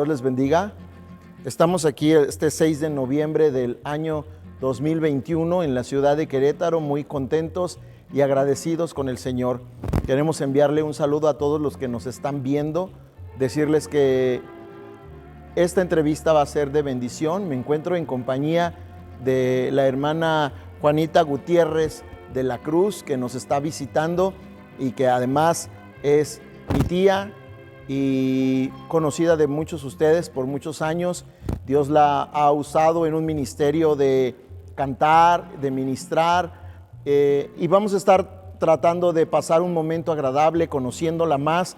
Dios les bendiga. Estamos aquí este 6 de noviembre del año 2021 en la ciudad de Querétaro, muy contentos y agradecidos con el Señor. Queremos enviarle un saludo a todos los que nos están viendo, decirles que esta entrevista va a ser de bendición. Me encuentro en compañía de la hermana Juanita Gutiérrez de la Cruz, que nos está visitando y que además es mi tía y conocida de muchos de ustedes por muchos años. Dios la ha usado en un ministerio de cantar, de ministrar, y vamos a estar tratando de pasar un momento agradable, conociéndola más,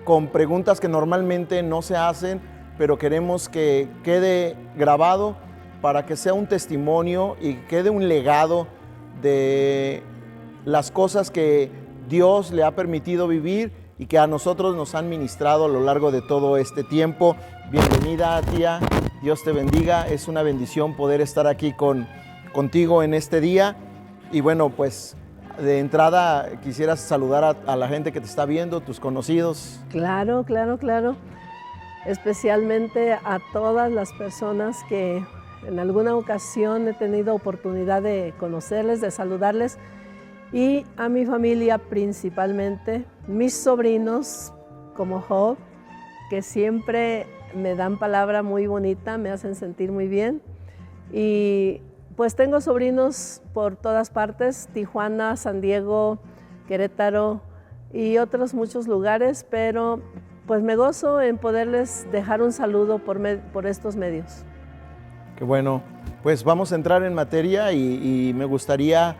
con preguntas que normalmente no se hacen, pero queremos que quede grabado para que sea un testimonio y quede un legado de las cosas que Dios le ha permitido vivir y que a nosotros nos han ministrado a lo largo de todo este tiempo. Bienvenida, tía, Dios te bendiga. Es una bendición poder estar aquí contigo en este día. Y bueno, pues de entrada quisieras saludar a la gente que te está viendo, tus conocidos. Claro. Especialmente a todas las personas que en alguna ocasión he tenido oportunidad de conocerles, de saludarles, y a mi familia principalmente, mis sobrinos como Job, que siempre me dan palabra muy bonita, me hacen sentir muy bien. Y pues tengo sobrinos por todas partes, Tijuana, San Diego, Querétaro y otros muchos lugares, pero pues me gozo en poderles dejar un saludo por estos medios. Qué bueno, pues vamos a entrar en materia y me gustaría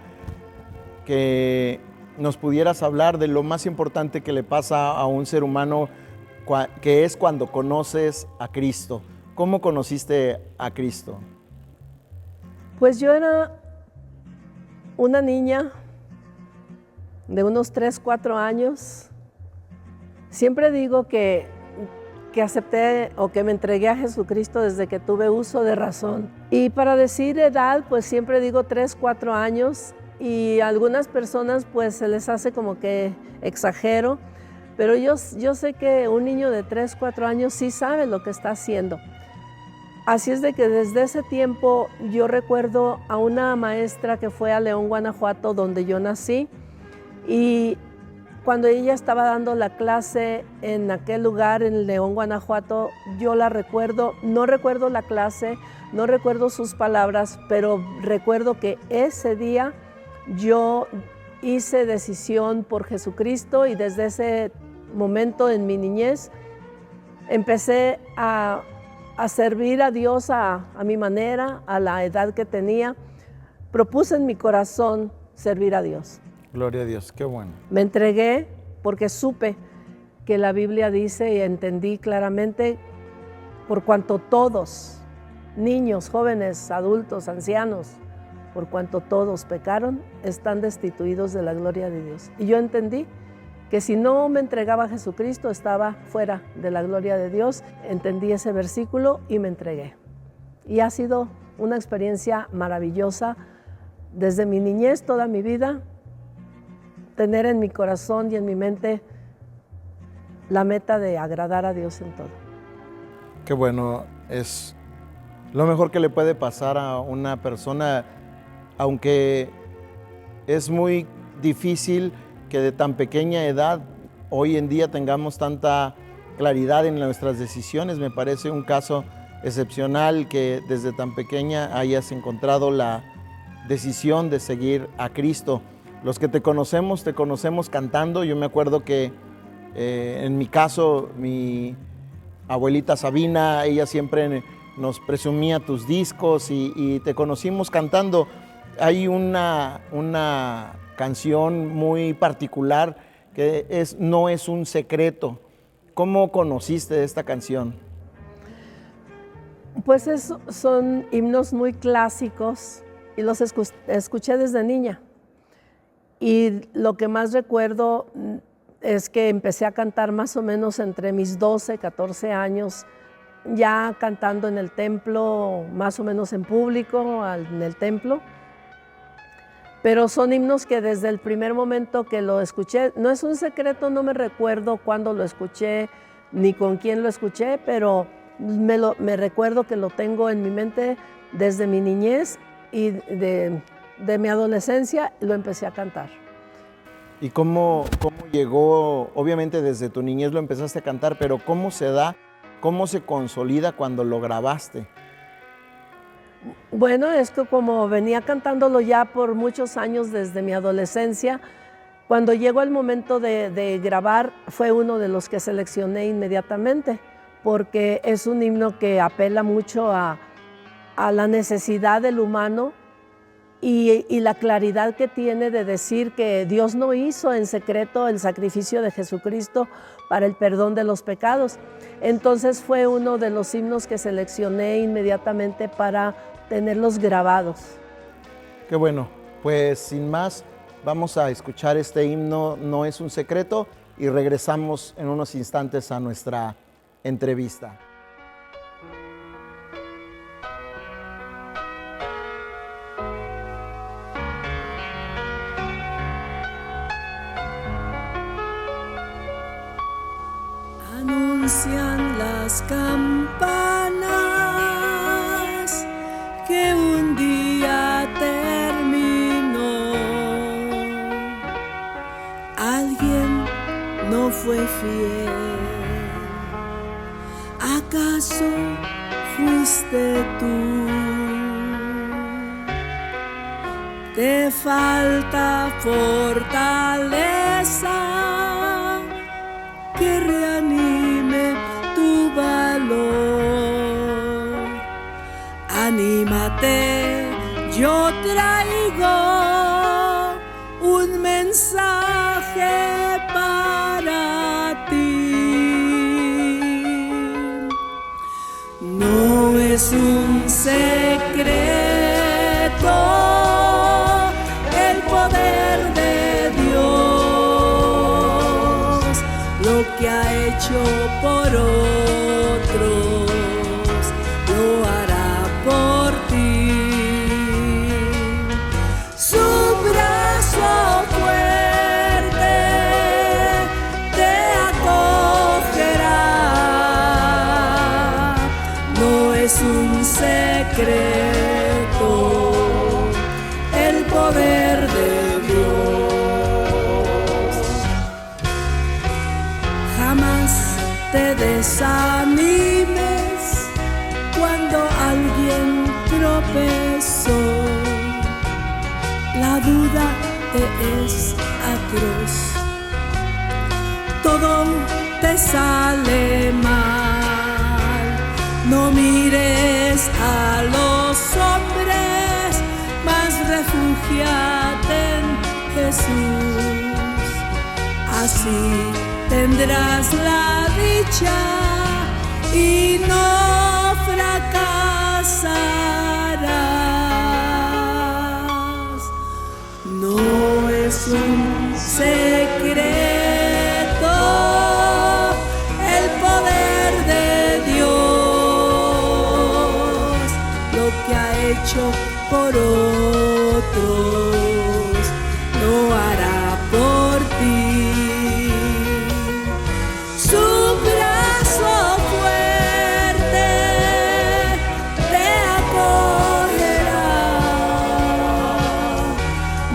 que nos pudieras hablar de lo más importante que le pasa a un ser humano, que es cuando conoces a Cristo. ¿Cómo conociste a Cristo? Pues yo era una niña de unos 3, 4 años. Siempre digo que acepté o que me entregué a Jesucristo desde que tuve uso de razón. Y para decir edad, pues siempre digo 3, 4 años. Y a algunas personas pues se les hace como que exagero. Pero yo sé que un niño de 3, 4 años sí sabe lo que está haciendo. Así es de que desde ese tiempo yo recuerdo a una maestra que fue a León, Guanajuato, donde yo nací. Y cuando ella estaba dando la clase en aquel lugar, en León, Guanajuato, yo la recuerdo, no recuerdo la clase, no recuerdo sus palabras, pero recuerdo que ese día yo hice decisión por Jesucristo y desde ese momento en mi niñez empecé a servir a Dios a mi manera, a la edad que tenía. Propuse en mi corazón servir a Dios. Gloria a Dios, qué bueno. Me entregué porque supe que la Biblia dice y entendí claramente, por cuanto todos, niños, jóvenes, adultos, ancianos, por cuanto todos pecaron, están destituidos de la gloria de Dios. Y yo entendí que si no me entregaba a Jesucristo, estaba fuera de la gloria de Dios. Entendí ese versículo y me entregué. Y ha sido una experiencia maravillosa desde mi niñez, toda mi vida, tener en mi corazón y en mi mente la meta de agradar a Dios en todo. Qué bueno, es lo mejor que le puede pasar a una persona, aunque es muy difícil que de tan pequeña edad hoy en día tengamos tanta claridad en nuestras decisiones. Me parece un caso excepcional que desde tan pequeña hayas encontrado la decisión de seguir a Cristo. Los que te conocemos cantando. Yo me acuerdo que en mi caso, mi abuelita Sabina, ella siempre nos presumía tus discos y te conocimos cantando. Hay una canción muy particular que no es un secreto. ¿Cómo conociste esta canción? Pues son himnos muy clásicos y los escuché desde niña. Y lo que más recuerdo es que empecé a cantar más o menos entre mis 12, 14 años, ya cantando en el templo, más o menos en público, en el templo. Pero son himnos que desde el primer momento que lo escuché, no es un secreto, no me recuerdo cuándo lo escuché, ni con quién lo escuché, pero me recuerdo que lo tengo en mi mente desde mi niñez y de mi adolescencia lo empecé a cantar. ¿Y cómo llegó? Obviamente desde tu niñez lo empezaste a cantar, pero ¿cómo se da, cómo se consolida cuando lo grabaste? Bueno, esto como venía cantándolo ya por muchos años desde mi adolescencia, cuando llegó el momento de grabar fue uno de los que seleccioné inmediatamente, porque es un himno que apela mucho a la necesidad del humano y la claridad que tiene de decir que Dios no hizo en secreto el sacrificio de Jesucristo para el perdón de los pecados. Entonces fue uno de los himnos que seleccioné inmediatamente para tenerlos grabados. Qué bueno, pues sin más, vamos a escuchar este himno, No es un secreto, y regresamos en unos instantes a nuestra entrevista. Anuncian las campanas que un día terminó. Alguien no fue fiel. ¿Acaso fuiste tú? Te falta fortaleza que reanime tu valor. Anímate, yo traigo un mensaje para ti. No es un secreto el poder de Dios, lo que ha hecho por otros, lo hará por ti. Su brazo fuerte te acogerá. No es un secreto el poder de Dios. Jamás te desanimes cuando alguien tropezó. La duda te es atroz. Todo te sale mal. No mires a los hombres, mas refúgiate en Jesús. Así tendrás la dicha y no fracasarás. No es un secreto el poder de Dios, lo que ha hecho por otros, lo hará por ti. Su brazo fuerte te acogerá.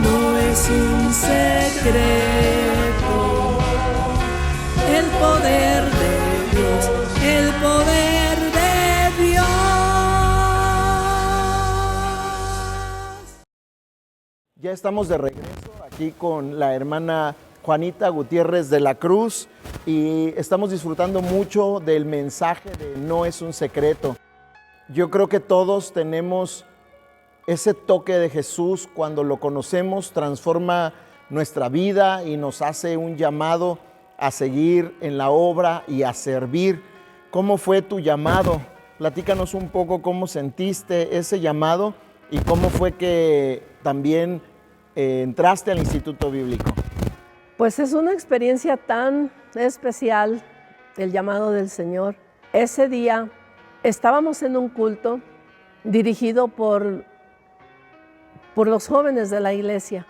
No es un secreto el poder de Dios, el poder de Dios. Ya estamos de regreso aquí con la hermana Juanita Gutiérrez de la Cruz y estamos disfrutando mucho del mensaje de No es un secreto. Yo creo que todos tenemos ese toque de Jesús cuando lo conocemos, transforma nuestra vida y nos hace un llamado a seguir en la obra y a servir. ¿Cómo fue tu llamado? Platícanos un poco cómo sentiste ese llamado y cómo fue que también entraste al Instituto Bíblico. Pues es una experiencia tan especial, el llamado del Señor. Ese día estábamos en un culto dirigido por los jóvenes de la iglesia.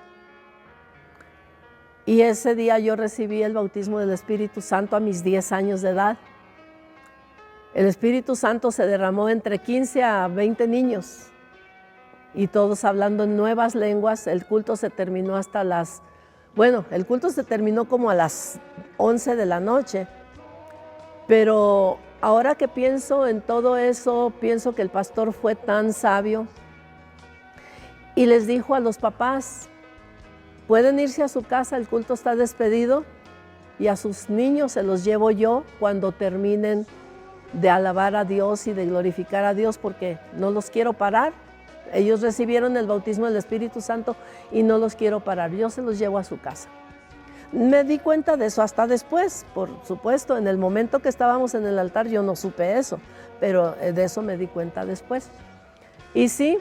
Y ese día yo recibí el bautismo del Espíritu Santo a mis 10 años de edad. el Espíritu Santo se derramó entre 15 a 20 niños y todos hablando en nuevas lenguas. El culto se terminó el culto se terminó como a las 11 de la noche, pero ahora que pienso en todo eso, pienso que el pastor fue tan sabio y les dijo a los papás, pueden irse a su casa, el culto está despedido y a sus niños se los llevo yo cuando terminen de alabar a Dios y de glorificar a Dios, porque no los quiero parar. Ellos recibieron el bautismo del Espíritu Santo y no los quiero parar, yo se los llevo a su casa. Me di cuenta de eso hasta después, por supuesto, en el momento que estábamos en el altar yo no supe eso, pero de eso me di cuenta después. Y sí,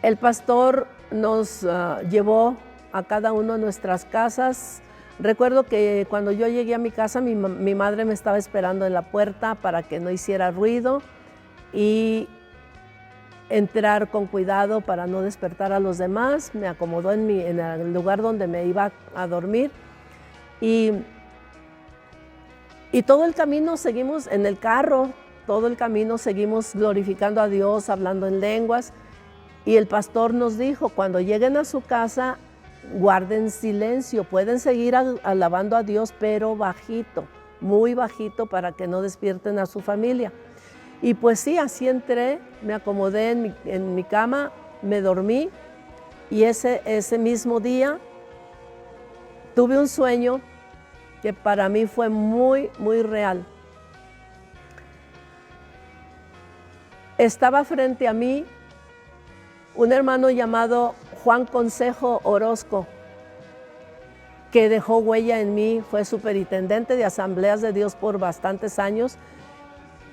el pastor nos llevó a cada uno a nuestras casas. Recuerdo que cuando yo llegué a mi casa, mi madre me estaba esperando en la puerta para que no hiciera ruido y entrar con cuidado para no despertar a los demás. Me acomodó en el lugar donde me iba a dormir y todo el camino seguimos en el carro, todo el camino seguimos glorificando a Dios, hablando en lenguas, y el pastor nos dijo, cuando lleguen a su casa, guarden silencio, pueden seguir alabando a Dios, pero bajito, muy bajito, para que no despierten a su familia. Y pues sí, así entré, me acomodé en mi cama, me dormí y ese mismo día tuve un sueño que para mí fue muy, muy real. Estaba frente a mí un hermano llamado Juan Consejo Orozco, que dejó huella en mí, fue superintendente de Asambleas de Dios por bastantes años,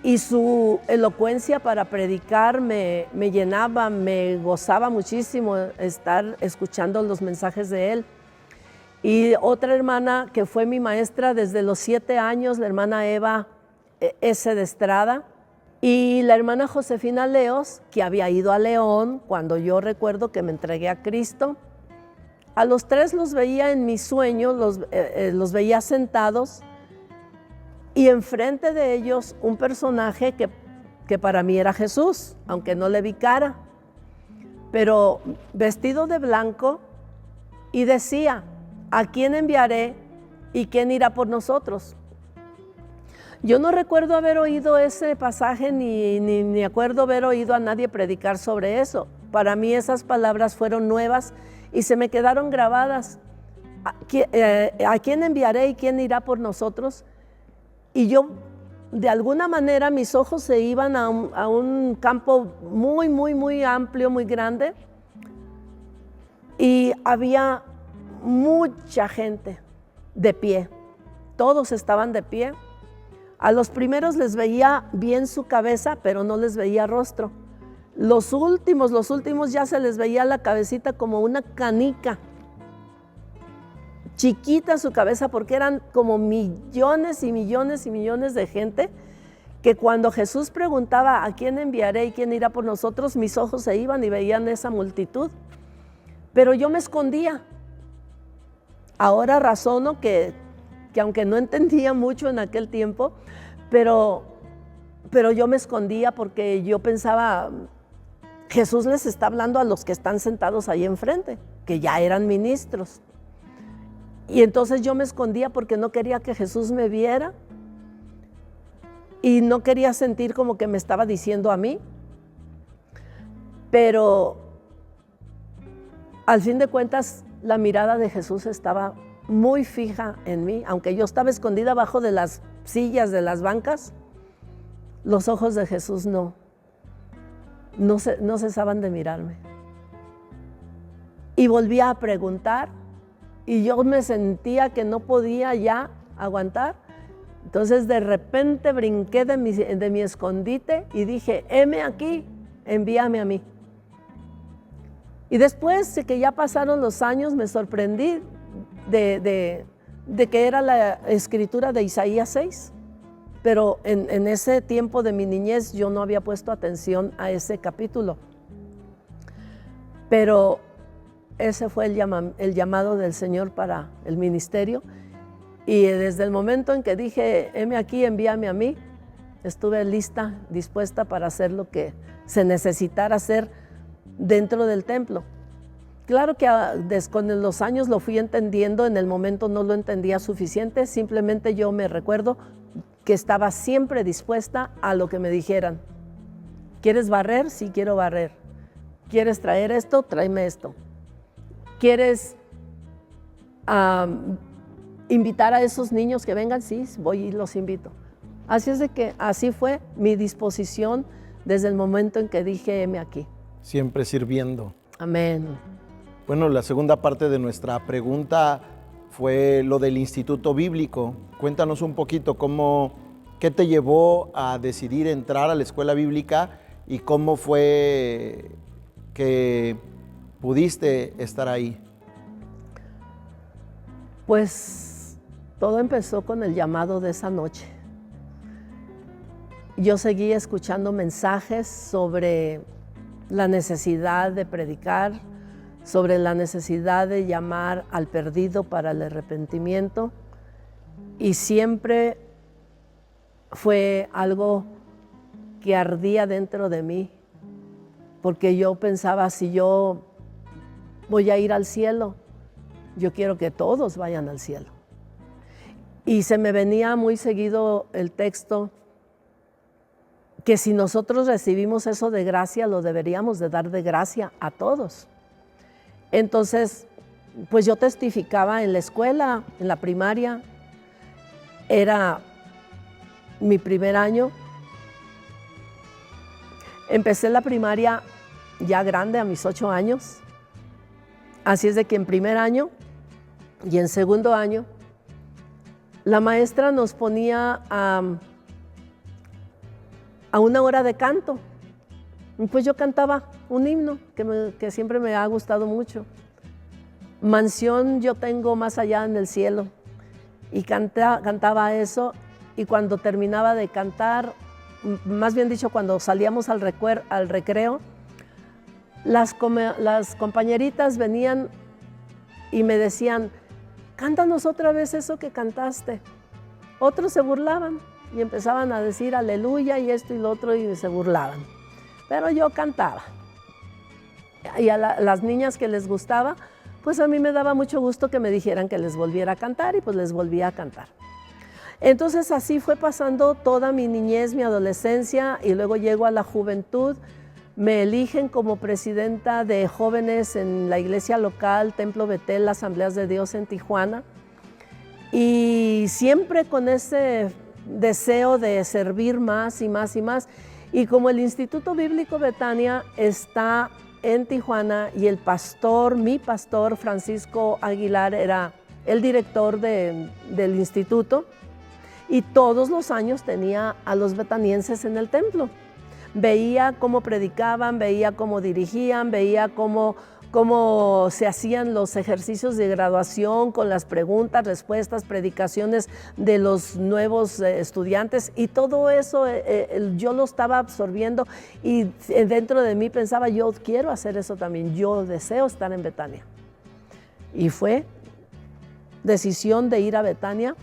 y su elocuencia para predicar me llenaba, me gozaba muchísimo estar escuchando los mensajes de él. Y otra hermana que fue mi maestra desde los 7 años, la hermana Eva S. de Estrada, y la hermana Josefina Leos, que había ido a León cuando yo recuerdo que me entregué a Cristo. A los 3 los veía en mi sueño, los veía sentados, y enfrente de ellos un personaje que para mí era Jesús, aunque no le vi cara, pero vestido de blanco, y decía, ¿a quién enviaré y quién irá por nosotros? Yo no recuerdo haber oído ese pasaje ni acuerdo haber oído a nadie predicar sobre eso. Para mí esas palabras fueron nuevas y se me quedaron grabadas. ¿A quién enviaré y quién irá por nosotros? Y yo, de alguna manera, mis ojos se iban a un campo muy, muy, muy amplio, muy grande, y había mucha gente de pie. Todos estaban de pie. A los primeros les veía bien su cabeza, pero no les veía rostro. Los últimos ya se les veía la cabecita como una canica. Chiquita su cabeza, porque eran como millones y millones y millones de gente, que cuando Jesús preguntaba ¿a quién enviaré y quién irá por nosotros?, mis ojos se iban y veían esa multitud. Pero yo me escondía. Ahora razono que aunque no entendía mucho en aquel tiempo, pero yo me escondía porque yo pensaba, Jesús les está hablando a los que están sentados ahí enfrente, que ya eran ministros. Y entonces yo me escondía porque no quería que Jesús me viera y no quería sentir como que me estaba diciendo a mí. Pero al fin de cuentas, la mirada de Jesús estaba muy fija en mí, aunque yo estaba escondida abajo de las sillas, de las bancas. Los ojos de Jesús no cesaban de mirarme. Y volvía a preguntar, y yo me sentía que no podía ya aguantar. Entonces de repente brinqué de mi escondite y dije, heme aquí, envíame a mí. Y después de que ya pasaron los años, me sorprendí de que era la escritura de Isaías 6, pero en ese tiempo de mi niñez yo no había puesto atención a ese capítulo. Pero ese fue el llamado del Señor para el ministerio, y desde el momento en que dije, heme aquí, envíame a mí, estuve lista, dispuesta para hacer lo que se necesitara hacer dentro del templo. Claro que con los años lo fui entendiendo, en el momento no lo entendía suficiente, simplemente yo me recuerdo que estaba siempre dispuesta a lo que me dijeran. ¿Quieres barrer? Sí, quiero barrer. ¿Quieres traer esto? Tráeme esto. ¿Quieres invitar a esos niños que vengan? Sí, voy y los invito. Así es de que así fue mi disposición desde el momento en que dije, heme aquí. Siempre sirviendo. Amén. Bueno, la segunda parte de nuestra pregunta fue lo del Instituto Bíblico. Cuéntanos un poquito qué te llevó a decidir entrar a la escuela bíblica y cómo fue que pudiste estar ahí. Pues todo empezó con el llamado de esa noche. Yo seguí escuchando mensajes sobre la necesidad de predicar, sobre la necesidad de llamar al perdido para el arrepentimiento, y siempre fue algo que ardía dentro de mí, porque yo pensaba, si yo voy a ir al cielo, yo quiero que todos vayan al cielo. Y se me venía muy seguido el texto que si nosotros recibimos eso de gracia, lo deberíamos de dar de gracia a todos. Entonces, pues yo testificaba en la escuela, en la primaria, era mi primer año. Empecé la primaria ya grande, a mis 8 años. Así es de que en primer año y en segundo año, la maestra nos ponía a una hora de canto. Pues yo cantaba un himno que siempre me ha gustado mucho. Mansión yo tengo más allá en el cielo. Y cantaba eso, y cuando terminaba de cantar, más bien dicho, cuando salíamos al recreo, las compañeritas venían y me decían, cántanos otra vez eso que cantaste. Otros se burlaban y empezaban a decir aleluya y esto y lo otro, y se burlaban. Pero yo cantaba. Y a las niñas que les gustaba, pues a mí me daba mucho gusto que me dijeran que les volviera a cantar, y pues les volvía a cantar. Entonces así fue pasando toda mi niñez, mi adolescencia, y luego llego a la juventud. Me eligen como presidenta de jóvenes en la iglesia local, Templo Betel, Asambleas de Dios en Tijuana. Y siempre con ese deseo de servir más y más y más. Y como el Instituto Bíblico Betania está en Tijuana y el pastor, mi pastor Francisco Aguilar, era el director del instituto, y todos los años tenía a los betanienses en el templo. Veía cómo predicaban, veía cómo dirigían, veía cómo se hacían los ejercicios de graduación con las preguntas, respuestas, predicaciones de los nuevos estudiantes, y todo eso yo lo estaba absorbiendo, y dentro de mí pensaba, yo quiero hacer eso también, yo deseo estar en Betania. Y fue decisión de ir a Betania,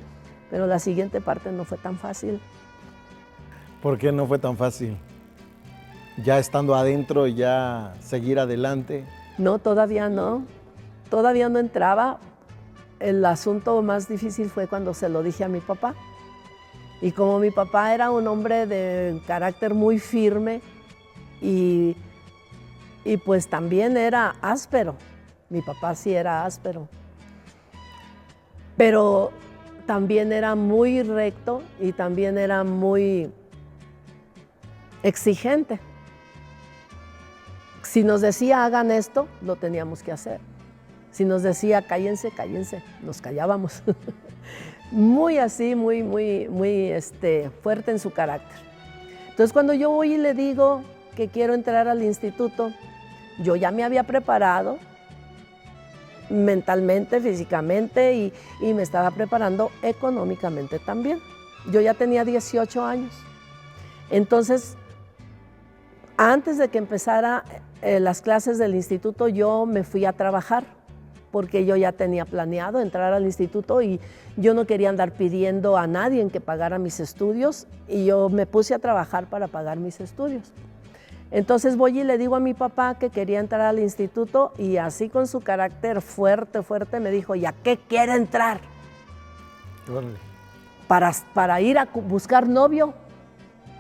pero la siguiente parte no fue tan fácil. ¿Por qué no fue tan fácil? Ya estando adentro, ya seguir adelante. No, todavía no entraba. El asunto más difícil fue cuando se lo dije a mi papá. Y como mi papá era un hombre de carácter muy firme y pues también era áspero. Mi papá sí era áspero. Pero también era muy recto y también era muy exigente. Si nos decía hagan esto, lo teníamos que hacer. Si nos decía cállense, cállense, nos callábamos. Muy así, muy fuerte en su carácter. Entonces cuando yo voy y le digo que quiero entrar al instituto, yo ya me había preparado mentalmente, físicamente, y me estaba preparando económicamente también. Yo ya tenía 18 años. Entonces, antes de que empezara las clases del instituto, yo me fui a trabajar porque yo ya tenía planeado entrar al instituto y yo no quería andar pidiendo a nadie en que pagara mis estudios y yo me puse a trabajar para pagar mis estudios. Entonces voy y le digo a mi papá que quería entrar al instituto y así con su carácter fuerte, fuerte, me dijo, ¿y a qué quiere entrar? Para ir a buscar novio,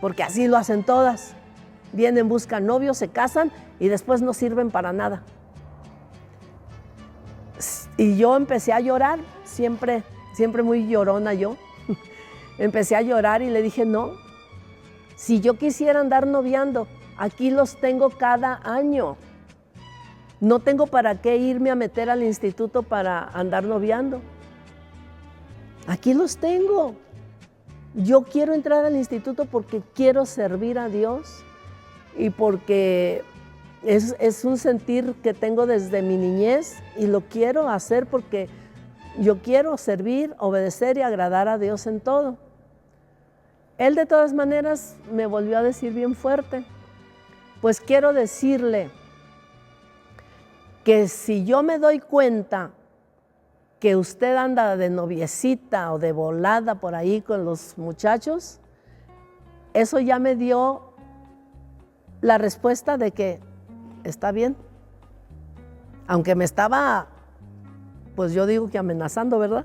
porque así lo hacen todas. Vienen, buscan novio, se casan y después no sirven para nada. Y yo empecé a llorar, siempre muy llorona yo. Empecé a llorar y le dije, no, si yo quisiera andar noviando, aquí los tengo cada año. No tengo para qué irme a meter al instituto para andar noviando. Aquí los tengo. Yo quiero entrar al instituto porque quiero servir a Dios y porque es un sentir que tengo desde mi niñez y lo quiero hacer porque yo quiero servir, obedecer y agradar a Dios en todo. Él de todas maneras me volvió a decir bien fuerte, pues quiero decirle que si yo me doy cuenta que usted anda de noviecita o de volada por ahí con los muchachos, eso ya me dio la respuesta de que está bien. Aunque me estaba, pues yo digo que amenazando, ¿verdad?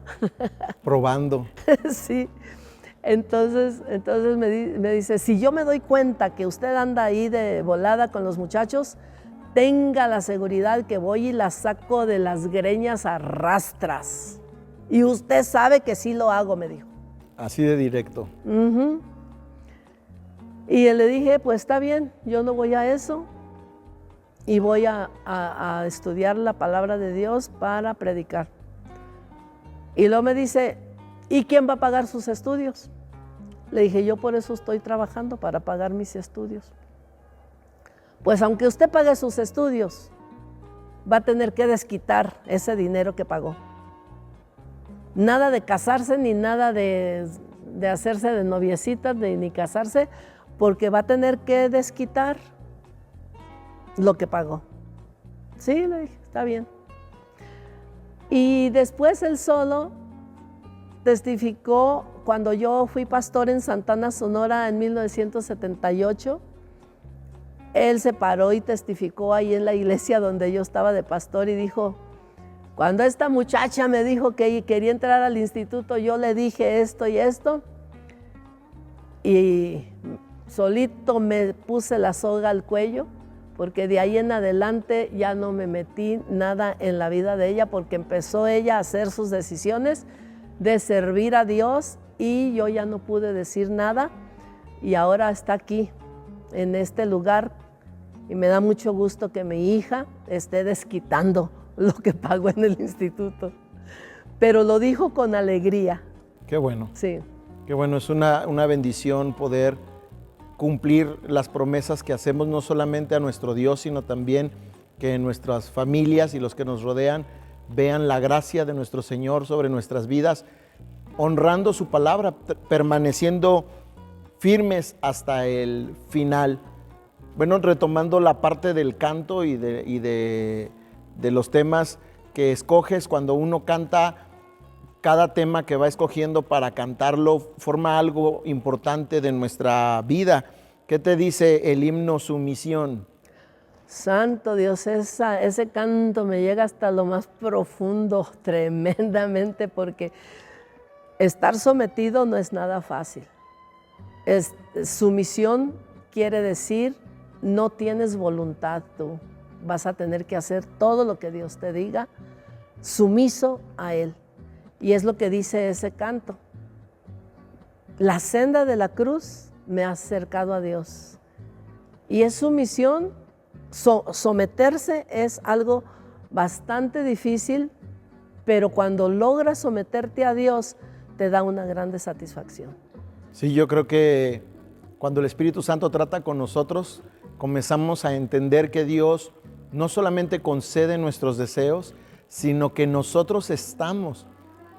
Probando. Sí. Entonces me dice, si yo me doy cuenta que usted anda ahí de volada con los muchachos, tenga la seguridad que voy y la saco de las greñas a rastras. Y usted sabe que sí lo hago, me dijo. Así de directo. Y le dije, pues está bien, yo no voy a eso y voy a estudiar la palabra de Dios para predicar. Y luego me dice, ¿y quién va a pagar sus estudios? Le dije, yo por eso estoy trabajando, para pagar mis estudios. Pues aunque usted pague sus estudios, va a tener que desquitar ese dinero que pagó. Nada de casarse, ni nada de hacerse de noviecita, ni casarse, porque va a tener que desquitar lo que pagó. Sí, le dije, está bien. Y después él solo testificó cuando yo fui pastor en Santana, Sonora, en 1978. Él se paró y testificó ahí en la iglesia donde yo estaba de pastor y dijo, cuando esta muchacha me dijo que quería entrar al instituto, yo le dije esto y esto, y solito me puse la soga al cuello, porque de ahí en adelante ya no me metí nada en la vida de ella, porque empezó ella a hacer sus decisiones de servir a Dios y yo ya no pude decir nada, y ahora está aquí, en este lugar, y me da mucho gusto que mi hija esté desquitando lo que pagó en el instituto. Pero lo dijo con alegría. Qué bueno. Sí. Qué bueno, es una bendición poder cumplir las promesas que hacemos no solamente a nuestro Dios, sino también que nuestras familias y los que nos rodean vean la gracia de nuestro Señor sobre nuestras vidas, honrando su palabra, permaneciendo firmes hasta el final. Bueno, retomando la parte del canto y de los temas que escoges, cuando uno canta, cada tema que va escogiendo para cantarlo forma algo importante de nuestra vida. ¿Qué te dice el himno Sumisión? Santo Dios, ese canto me llega hasta lo más profundo, tremendamente, porque estar sometido no es nada fácil. Sumisión quiere decir no tienes voluntad tú, vas a tener que hacer todo lo que Dios te diga, sumiso a Él. Y es lo que dice ese canto. La senda de la cruz me ha acercado a Dios. Y es sumisión, someterse es algo bastante difícil, pero cuando logras someterte a Dios, te da una grande satisfacción. Sí, yo creo que cuando el Espíritu Santo trata con nosotros, comenzamos a entender que Dios no solamente concede nuestros deseos, sino que nosotros estamos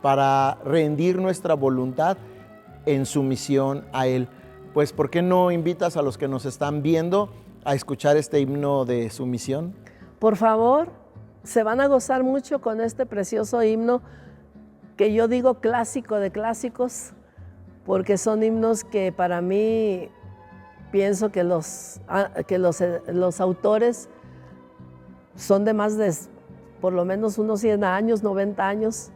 para rendir nuestra voluntad en sumisión a Él. Pues, ¿por qué no invitas a los que nos están viendo a escuchar este himno de sumisión? Por favor, se van a gozar mucho con este precioso himno que yo digo clásico de clásicos, porque son himnos que para mí pienso que los autores son de más de por lo menos unos 100 años, 90 años,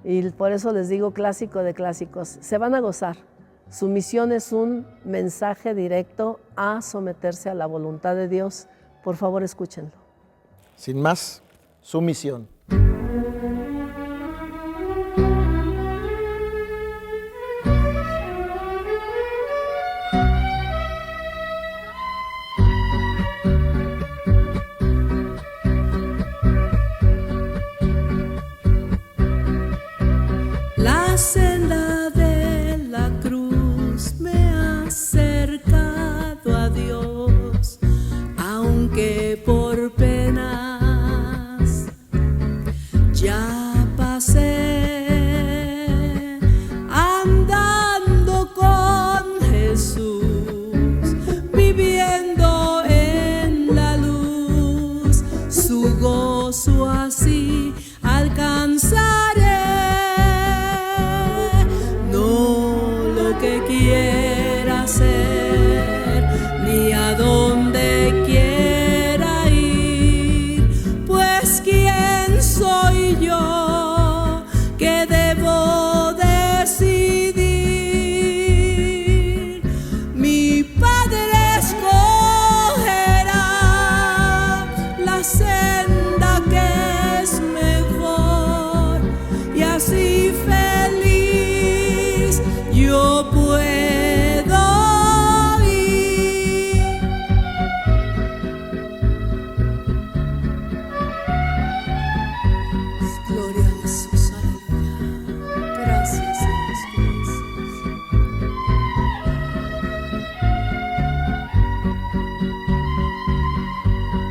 y por eso les digo clásico de clásicos. Se van a gozar. Su misión es un mensaje directo a someterse a la voluntad de Dios. Por favor, escúchenlo. Sin más, su misión. La senda de la cruz me ha acercado a Dios, aunque por penas ya pasé, andando con Jesús, viviendo en la luz, su gozo así alcanzaré. Quiera ser, ni a dónde quiera ir, pues quién soy yo que debo decidir. Mi Padre escogerá la senda que es mejor, y así feliz yo puedo ir. Gloria a Jesús, aleluya. Gracias, Dios, gracias.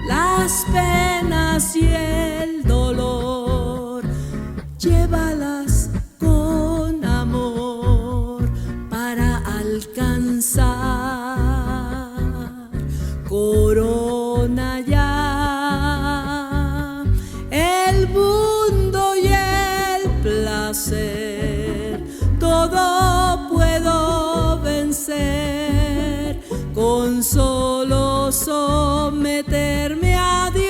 Las penas y el dolor, llévalas con amor para alcanzar corona ya, el mundo y el placer, todo puedo vencer con solo someterme a Dios.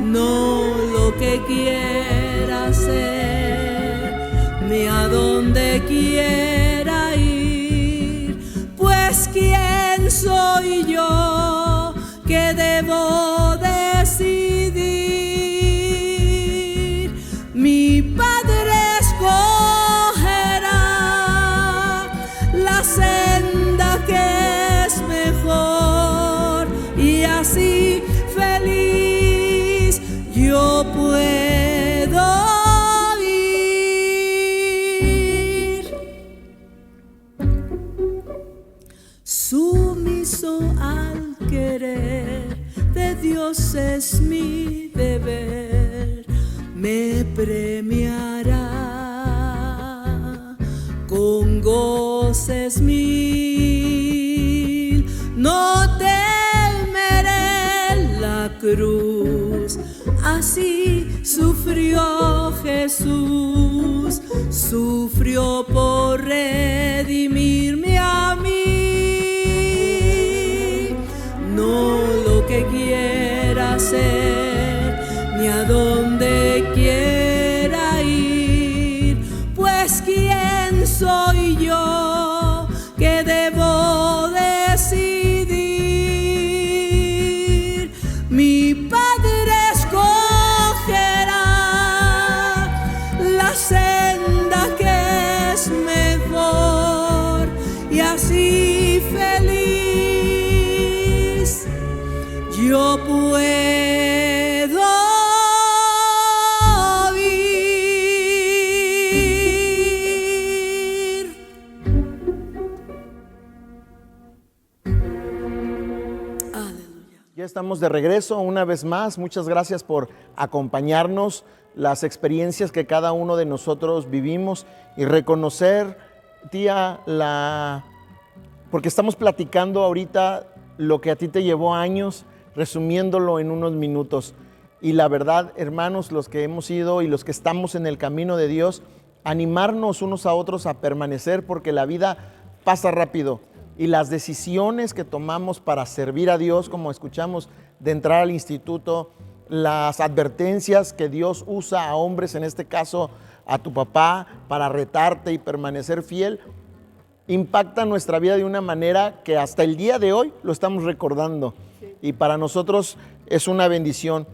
No lo que quiera hacer, ni a dónde quiera ir, pues quién soy yo que debo decidir. Mi Padre escogerá la senda que es mejor, y así feliz yo puedo ir. Sumiso al querer de Dios es mi deber, me premiará con goces mil. No temeré la cruz, así sufrió Jesús, sufrió por redimirme a mí. No lo que quiera hacer, ni a dónde quiera ir, pues quién soy yo que debo decidir. Mi Padre escogerá la senda que es mejor, y así feliz yo puedo ir. Aleluya. Ya estamos de regreso una vez más. Muchas gracias por acompañarnos, las experiencias que cada uno de nosotros vivimos y reconocer, tía, porque estamos platicando ahorita lo que a ti te llevó años, resumiéndolo en unos minutos. Y la verdad, hermanos, los que hemos ido y los que estamos en el camino de Dios, animarnos unos a otros a permanecer, porque la vida pasa rápido y las decisiones que tomamos para servir a Dios, como escuchamos, de entrar al instituto, las advertencias que Dios usa a hombres, en este caso a tu papá, para retarte y permanecer fiel, impacta nuestra vida de una manera que hasta el día de hoy lo estamos recordando. Y para nosotros es una bendición.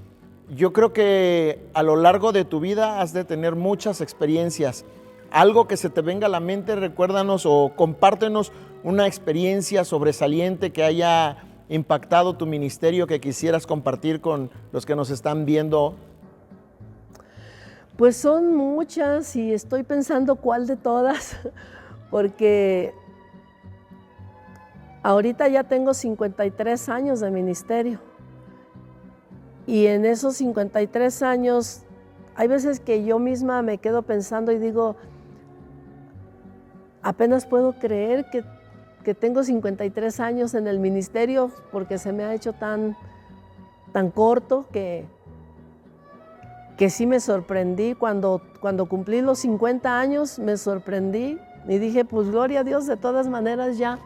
Yo creo que a lo largo de tu vida has de tener muchas experiencias. Algo que se te venga a la mente, recuérdanos o compártenos una experiencia sobresaliente que haya impactado tu ministerio, que quisieras compartir con los que nos están viendo. Pues son muchas y estoy pensando cuál de todas, porque ahorita ya tengo 53 años de ministerio. Y en esos 53 años, hay veces que yo misma me quedo pensando y digo, apenas puedo creer que tengo 53 años en el ministerio, porque se me ha hecho tan corto que sí me sorprendí. Cuando cumplí los 50 años, me sorprendí y dije, pues gloria a Dios, de todas maneras ya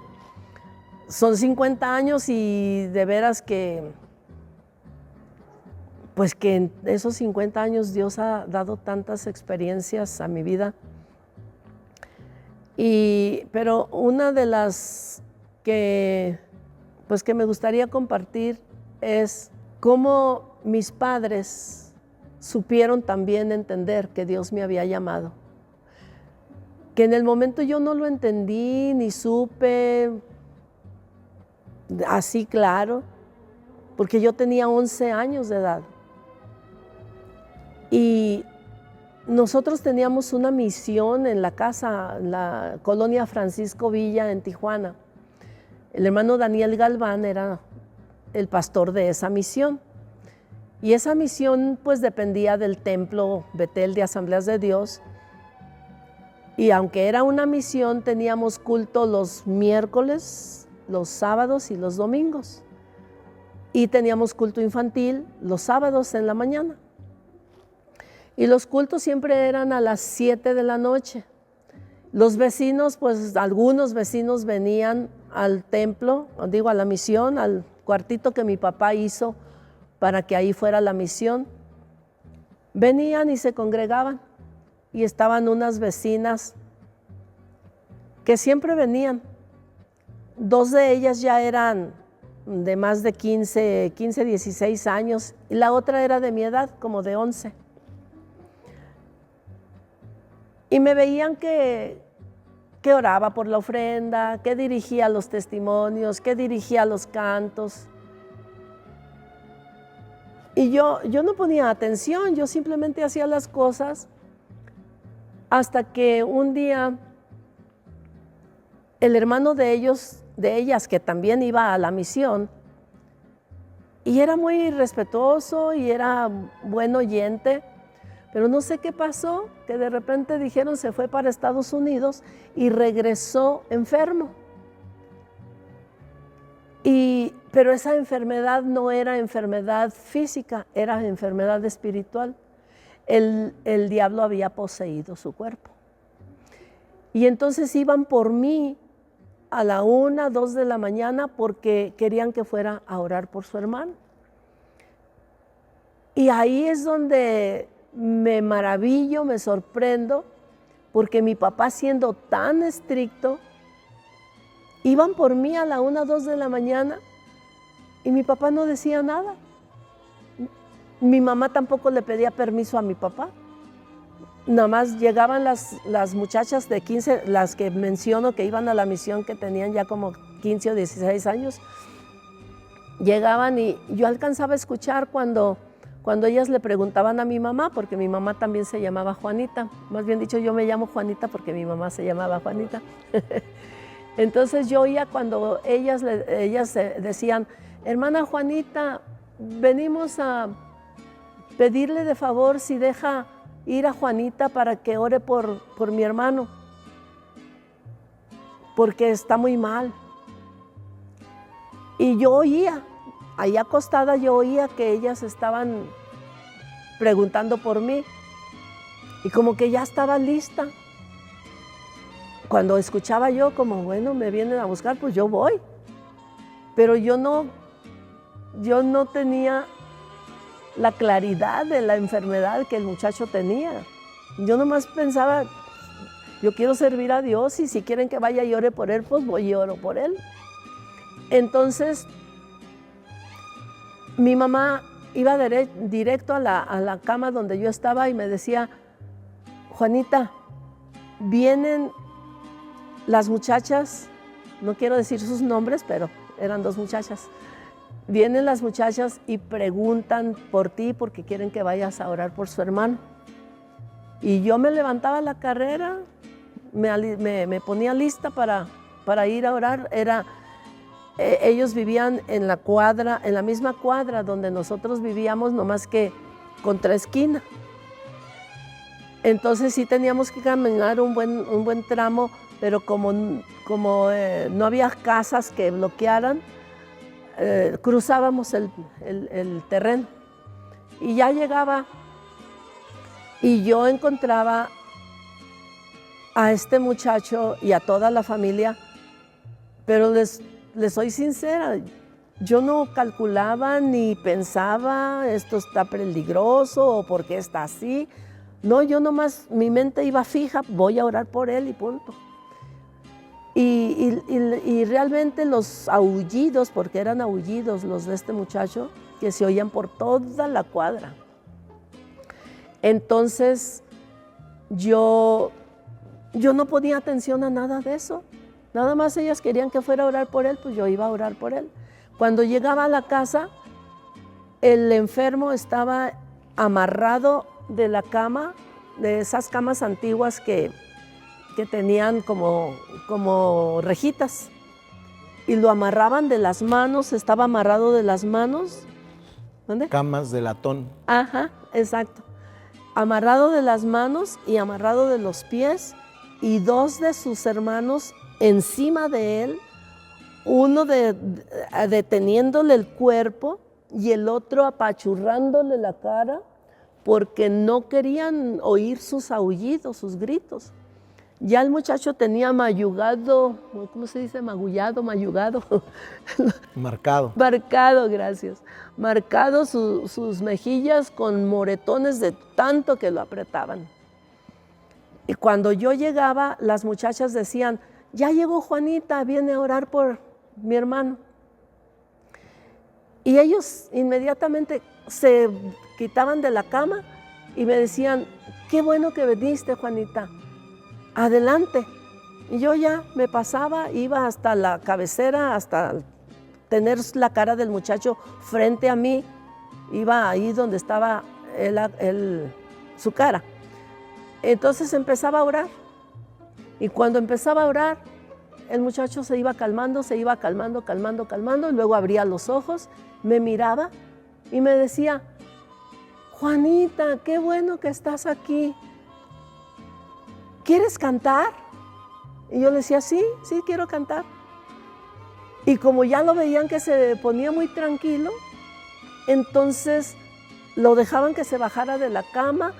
son 50 años y de veras que pues que en esos 50 años Dios ha dado tantas experiencias a mi vida. Pero una de las que me gustaría compartir es cómo mis padres supieron también entender que Dios me había llamado. Que en el momento yo no lo entendí ni supe así claro, porque yo tenía 11 años de edad. Y nosotros teníamos una misión en la casa, en la colonia Francisco Villa en Tijuana. El hermano Daniel Galván era el pastor de esa misión. Y esa misión pues dependía del templo Betel de Asambleas de Dios. Y aunque era una misión, teníamos culto los miércoles, los sábados y los domingos. Y teníamos culto infantil los sábados en la mañana. Y los cultos siempre eran a las 7 de la noche. Los vecinos, pues algunos vecinos venían al templo, digo a la misión, al cuartito que mi papá hizo para que ahí fuera la misión. Venían y se congregaban y estaban unas vecinas que siempre venían. 2 de ellas ya eran de más de 15, 16 años y la otra era de mi edad, como de 11. Y me veían que oraba por la ofrenda, que dirigía los testimonios, que dirigía los cantos. Y yo no ponía atención, yo simplemente hacía las cosas hasta que un día el hermano de ellas, que también iba a la misión, y era muy respetuoso y era buen oyente, pero no sé qué pasó, que de repente dijeron se fue para Estados Unidos y regresó enfermo. Pero esa enfermedad no era enfermedad física, era enfermedad espiritual. El diablo había poseído su cuerpo. Y entonces iban por mí a la 1, 2 de la mañana porque querían que fuera a orar por su hermano. Y ahí es donde me maravillo, me sorprendo, porque mi papá, siendo tan estricto, iban por mí a la 1, 2 de la mañana y mi papá no decía nada. Mi mamá tampoco le pedía permiso a mi papá. Nada más llegaban las muchachas de 15, las que menciono que iban a la misión, que tenían ya como 15 o 16 años. Llegaban y yo alcanzaba a escuchar cuando ellas le preguntaban a mi mamá, porque mi mamá también se llamaba Juanita. Más bien dicho, yo me llamo Juanita porque mi mamá se llamaba Juanita. Entonces yo oía cuando ellas decían, hermana Juanita, venimos a pedirle de favor si deja ir a Juanita para que ore por mi hermano, porque está muy mal. Y yo oía, ahí acostada yo oía que ellas estaban preguntando por mí y como que ya estaba lista. Cuando escuchaba yo como, bueno, me vienen a buscar, pues yo voy. Pero yo no tenía la claridad de la enfermedad que el muchacho tenía. Yo nomás pensaba, yo quiero servir a Dios y si quieren que vaya y ore por él, pues voy y oro por él. Entonces, mi mamá iba directo a la cama donde yo estaba y me decía, Juanita, vienen las muchachas, no quiero decir sus nombres, pero eran 2 muchachas. Vienen las muchachas y preguntan por ti porque quieren que vayas a orar por su hermano. Y yo me levantaba a la carrera, me ponía lista para ir a orar. Ellos vivían en la misma cuadra donde nosotros vivíamos, nomás que contraesquina. Entonces sí teníamos que caminar un buen tramo, pero como no había casas que bloquearan, cruzábamos el terreno. Y ya llegaba y yo encontraba a este muchacho y a toda la familia, pero les soy sincera, yo no calculaba ni pensaba esto está peligroso o por qué está así. No, yo nomás, mi mente iba fija, voy a orar por él y punto. Y realmente los aullidos, porque eran aullidos los de este muchacho, que se oían por toda la cuadra. Entonces, yo no ponía atención a nada de eso. Nada más ellas querían que fuera a orar por él, pues yo iba a orar por él. Cuando llegaba a la casa, el enfermo estaba amarrado de la cama, de esas camas antiguas que tenían como rejitas, y lo amarraban de las manos, estaba amarrado de las manos. ¿Dónde? Camas de latón. Ajá, exacto. Amarrado de las manos y amarrado de los pies, y 2 de sus hermanos encima de él, uno deteniéndole el cuerpo y el otro apachurrándole la cara, porque no querían oír sus aullidos, sus gritos. Ya el muchacho tenía mayugado, ¿cómo se dice? Mayugado. Marcado. Marcado, gracias. Marcado sus mejillas con moretones de tanto que lo apretaban. Y cuando yo llegaba, las muchachas decían, ya llegó Juanita, viene a orar por mi hermano. Y ellos inmediatamente se quitaban de la cama y me decían, qué bueno que viniste, Juanita, adelante. Y yo ya me pasaba, iba hasta la cabecera, hasta tener la cara del muchacho frente a mí, iba ahí donde estaba su cara. Entonces empezaba a orar, y cuando empezaba a orar, el muchacho se iba calmando, y luego abría los ojos, me miraba y me decía, Juanita, qué bueno que estás aquí. ¿Quieres cantar? Y yo le decía, sí, quiero cantar. Y como ya lo veían que se ponía muy tranquilo, entonces lo dejaban que se bajara de la cama,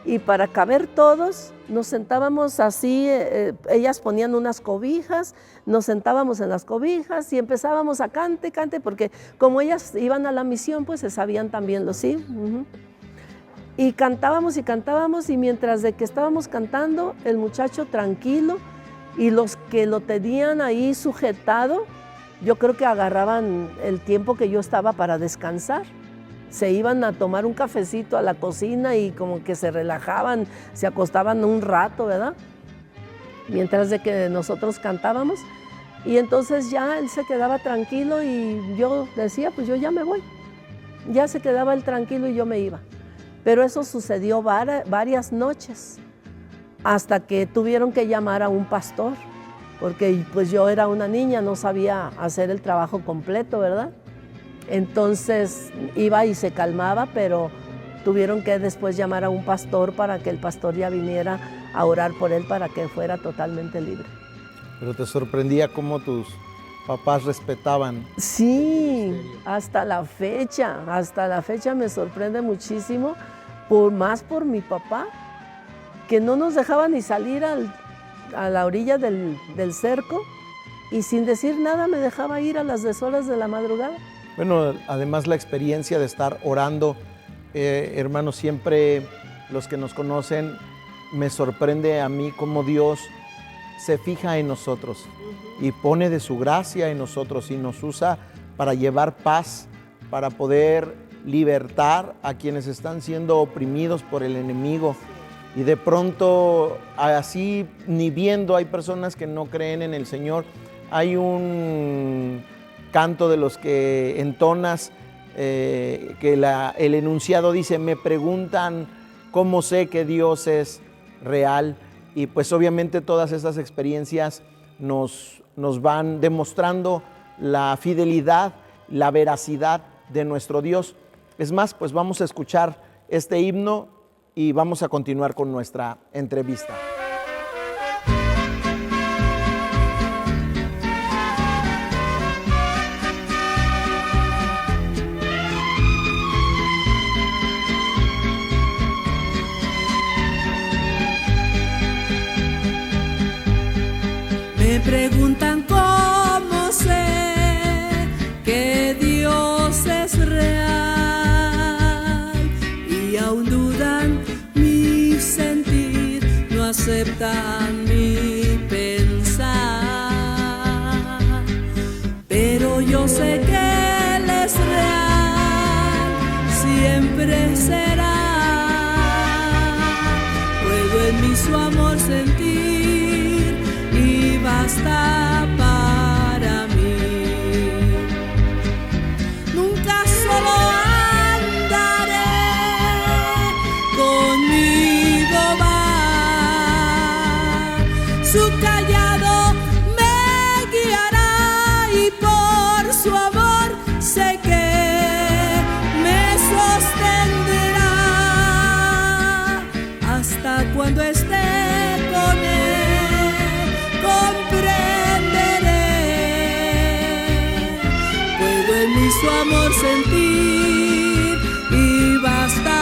y para caber todos nos sentábamos así, ellas ponían unas cobijas, nos sentábamos en las cobijas y empezábamos a cante, porque como ellas iban a la misión, pues se sabían también los sí. Y cantábamos, y mientras de que estábamos cantando, el muchacho tranquilo, y los que lo tenían ahí sujetado, yo creo que agarraban el tiempo que yo estaba para descansar. Se iban a tomar un cafecito a la cocina y como que se relajaban, se acostaban un rato, ¿verdad? Mientras de que nosotros cantábamos. Y entonces ya él se quedaba tranquilo y yo decía, pues yo ya me voy. Ya se quedaba él tranquilo y yo me iba. Pero eso sucedió varias noches, hasta que tuvieron que llamar a un pastor, porque pues yo era una niña, no sabía hacer el trabajo completo, ¿verdad? Entonces iba y se calmaba, pero tuvieron que después llamar a un pastor para que el pastor ya viniera a orar por él para que fuera totalmente libre. Pero te sorprendía cómo papás respetaban. Sí, hasta la fecha me sorprende muchísimo, más por mi papá, que no nos dejaba ni salir a la orilla del cerco y sin decir nada me dejaba ir a las deshoras de la madrugada. Bueno, además la experiencia de estar orando, hermanos, siempre los que nos conocen, me sorprende a mí cómo Dios se fija en nosotros y pone de su gracia en nosotros y nos usa para llevar paz, para poder libertar a quienes están siendo oprimidos por el enemigo. Y de pronto, así ni viendo, hay personas que no creen en el Señor. Hay un canto de los que entonas, que el enunciado dice: me preguntan cómo sé que Dios es real. Y pues obviamente todas estas experiencias nos van demostrando la fidelidad, la veracidad de nuestro Dios. Es más, pues vamos a escuchar este himno y vamos a continuar con nuestra entrevista. Me preguntan cómo sé que Dios es real y aún dudan mi sentir, no aceptan mi pensar, pero yo sé que Él es real, siempre será. Puedo en mí su amor sentir y basta para mí. Nunca solo andaré, conmigo va. Su callado me guiará y por su amor sé que me sostendrá hasta cuando esté con Él. Comprenderé, puedo en mí su amor sentir y basta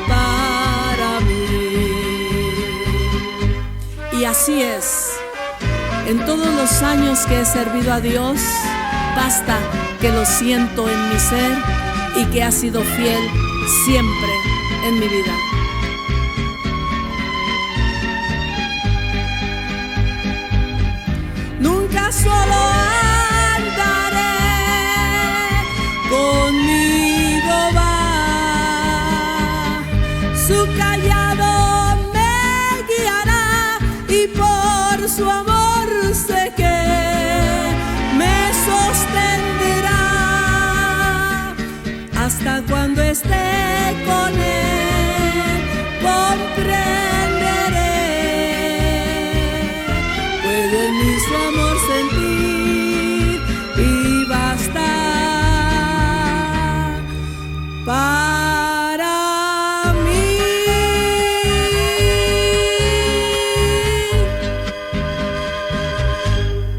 para mí. Y así es, en todos los años que he servido a Dios, basta que lo siento en mi ser y que ha sido fiel siempre en mi vida. Nunca solo andaré, conmigo va. Su callado me guiará y por su amor sé que me sostendrá hasta cuando esté con Él. Comprenderé, puedo en mí su amor sentir y basta para mí.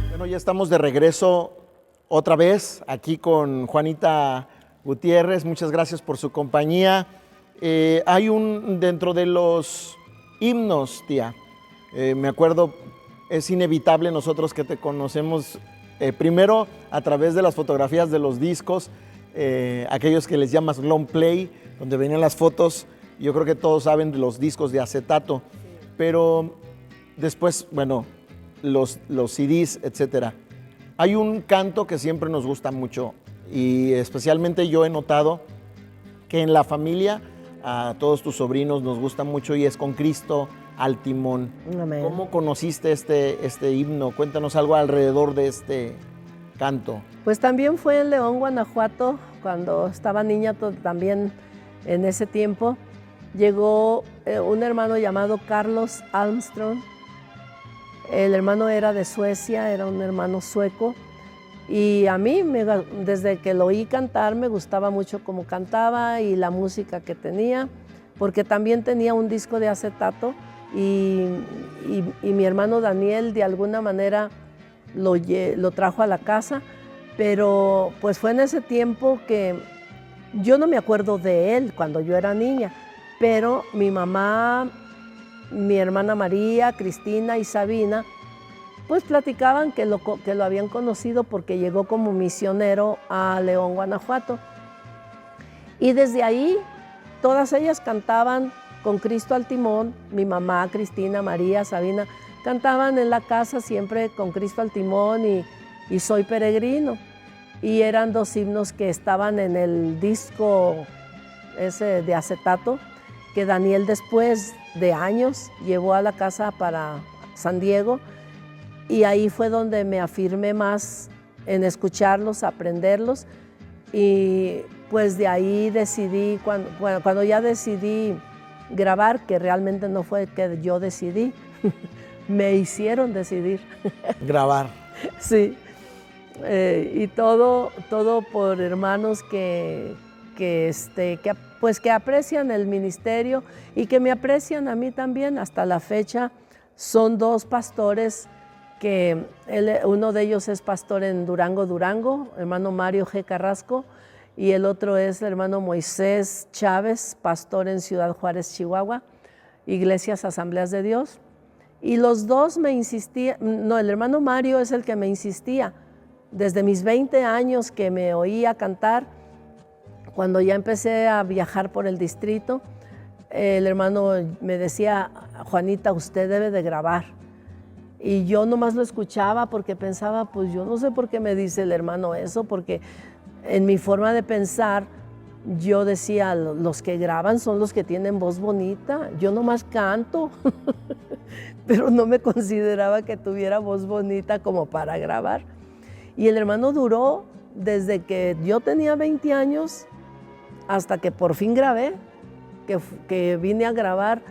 Bueno, ya estamos de regreso otra vez aquí con Juanita Gutiérrez. Muchas gracias por su compañía. Hay dentro de los himnos, tía, me acuerdo, es inevitable nosotros que te conocemos primero a través de las fotografías de los discos, aquellos que les llamas long play, donde venían las fotos. Yo creo que todos saben de los discos de acetato, pero después, bueno, los CDs, etcétera. Hay un canto que siempre nos gusta mucho y especialmente yo he notado que en la familia a todos tus sobrinos nos gusta mucho y es Con Cristo al timón. Amén. ¿Cómo conociste este himno? Cuéntanos algo alrededor de este canto. Pues también fue en León, Guanajuato, cuando estaba niña también en ese tiempo. Llegó un hermano llamado Carlos Armstrong. El hermano era de Suecia, era un hermano sueco. Y a mí, desde que lo oí cantar, me gustaba mucho cómo cantaba y la música que tenía, porque también tenía un disco de acetato y mi hermano Daniel de alguna manera lo trajo a la casa, pero pues fue en ese tiempo que yo no me acuerdo de él cuando yo era niña, pero mi mamá, mi hermana María, Cristina y Sabina, pues platicaban que lo habían conocido porque llegó como misionero a León, Guanajuato. Y desde ahí todas ellas cantaban con Cristo al timón, mi mamá, Cristina, María, Sabina, cantaban en la casa siempre con Cristo al timón y Soy peregrino. Y eran 2 himnos que estaban en el disco ese de acetato, que Daniel después de años llevó a la casa para San Diego, y ahí fue donde me afirmé más en escucharlos, aprenderlos, y pues de ahí decidí, cuando ya decidí grabar, que realmente no fue que yo decidí, me hicieron decidir. Grabar. Sí, y todo por hermanos que aprecian el ministerio y que me aprecian a mí también. Hasta la fecha son 2 pastores que uno de ellos es pastor en Durango, hermano Mario G. Carrasco, y el otro es el hermano Moisés Chávez, pastor en Ciudad Juárez, Chihuahua, Iglesias Asambleas de Dios. Y los 2 me insistían, no, el hermano Mario es el que me insistía, desde mis 20 años que me oía cantar, cuando ya empecé a viajar por el distrito, el hermano me decía, Juanita, usted debe de grabar. Y yo nomás lo escuchaba porque pensaba, pues yo no sé por qué me dice el hermano eso, porque en mi forma de pensar, yo decía, los que graban son los que tienen voz bonita, yo nomás canto, pero no me consideraba que tuviera voz bonita como para grabar. Y el hermano duró desde que yo tenía 20 años hasta que por fin grabé, que vine a grabar.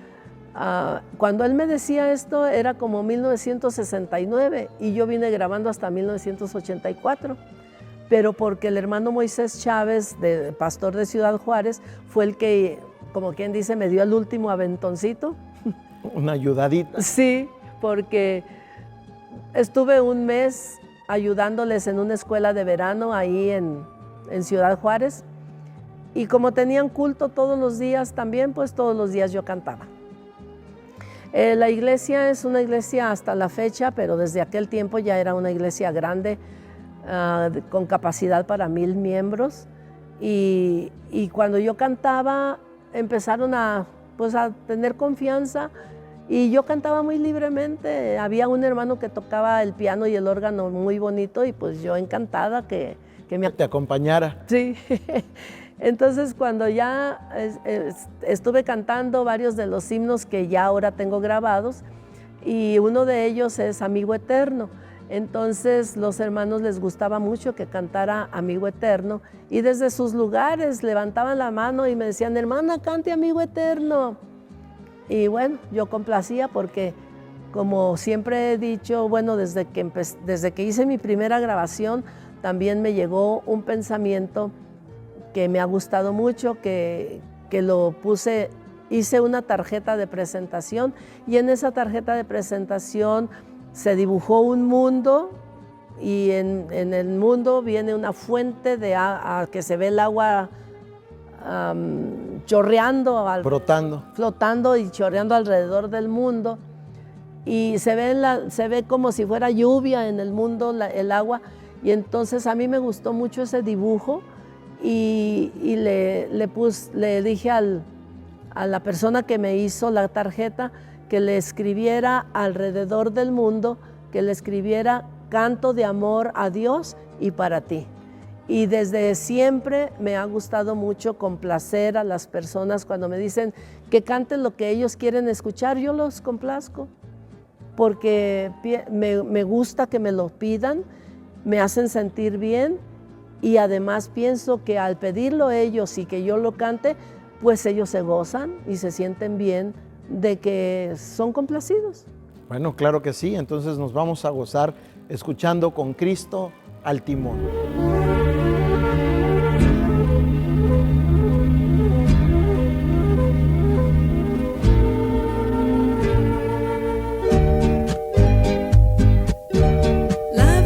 Cuando él me decía esto era como 1969 y yo vine grabando hasta 1984. Pero porque el hermano Moisés Chávez, pastor de Ciudad Juárez, fue el que, como quien dice, me dio el último aventoncito. Una ayudadita. Sí, porque estuve un mes ayudándoles en una escuela de verano ahí en Ciudad Juárez. Y como tenían culto todos los días también, pues todos los días yo cantaba. La iglesia es una iglesia hasta la fecha, pero desde aquel tiempo ya era una iglesia grande, con capacidad para 1000 miembros. Y cuando yo cantaba, empezaron a tener confianza y yo cantaba muy libremente. Había un hermano que tocaba el piano y el órgano muy bonito y pues yo encantada que te acompañara. Sí. Entonces, cuando ya estuve cantando varios de los himnos que ya ahora tengo grabados, y uno de ellos es Amigo Eterno. Entonces, los hermanos les gustaba mucho que cantara Amigo Eterno, y desde sus lugares levantaban la mano y me decían, hermana, cante Amigo Eterno. Y bueno, yo complacía porque, como siempre he dicho, bueno, desde que hice mi primera grabación, también me llegó un pensamiento que me ha gustado mucho, que lo puse, hice una tarjeta de presentación y en esa tarjeta de presentación se dibujó un mundo y en el mundo viene una fuente que se ve el agua chorreando, flotando y chorreando alrededor del mundo, y se ve como si fuera lluvia en el mundo el agua, y entonces a mí me gustó mucho ese dibujo. Y le dije a la persona que me hizo la tarjeta que le escribiera alrededor del mundo, que le escribiera canto de amor a Dios y para ti. Y desde siempre me ha gustado mucho complacer a las personas cuando me dicen que canten lo que ellos quieren escuchar. Yo los complazco porque me gusta que me lo pidan, me hacen sentir bien. Y además pienso que al pedirlo ellos y que yo lo cante, pues ellos se gozan y se sienten bien de que son complacidos. Bueno, claro que sí. Entonces nos vamos a gozar escuchando Con Cristo al timón. La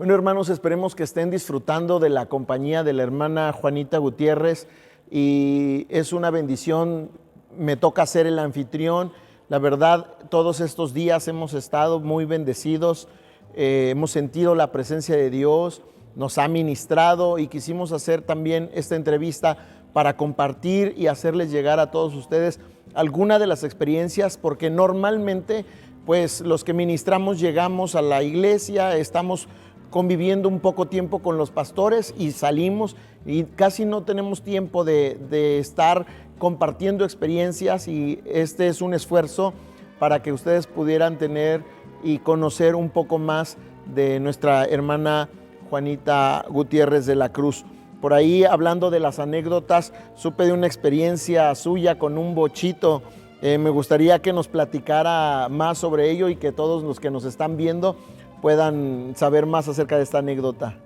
Bueno, hermanos, esperemos que estén disfrutando de la compañía de la hermana Juanita Gutiérrez, y es una bendición. Me toca ser el anfitrión. La verdad, todos estos días hemos estado muy bendecidos, hemos sentido la presencia de Dios, nos ha ministrado, y quisimos hacer también esta entrevista para compartir y hacerles llegar a todos ustedes alguna de las experiencias, porque normalmente pues los que ministramos llegamos a la iglesia, estamos conviviendo un poco tiempo con los pastores y salimos, y casi no tenemos tiempo de estar compartiendo experiencias, y este es un esfuerzo para que ustedes pudieran tener y conocer un poco más de nuestra hermana Juanita Gutiérrez de la Cruz. Por ahí, hablando de las anécdotas, supe de una experiencia suya con un bochito. Me gustaría que nos platicara más sobre ello y que todos los que nos están viendo puedan saber más acerca de esta anécdota.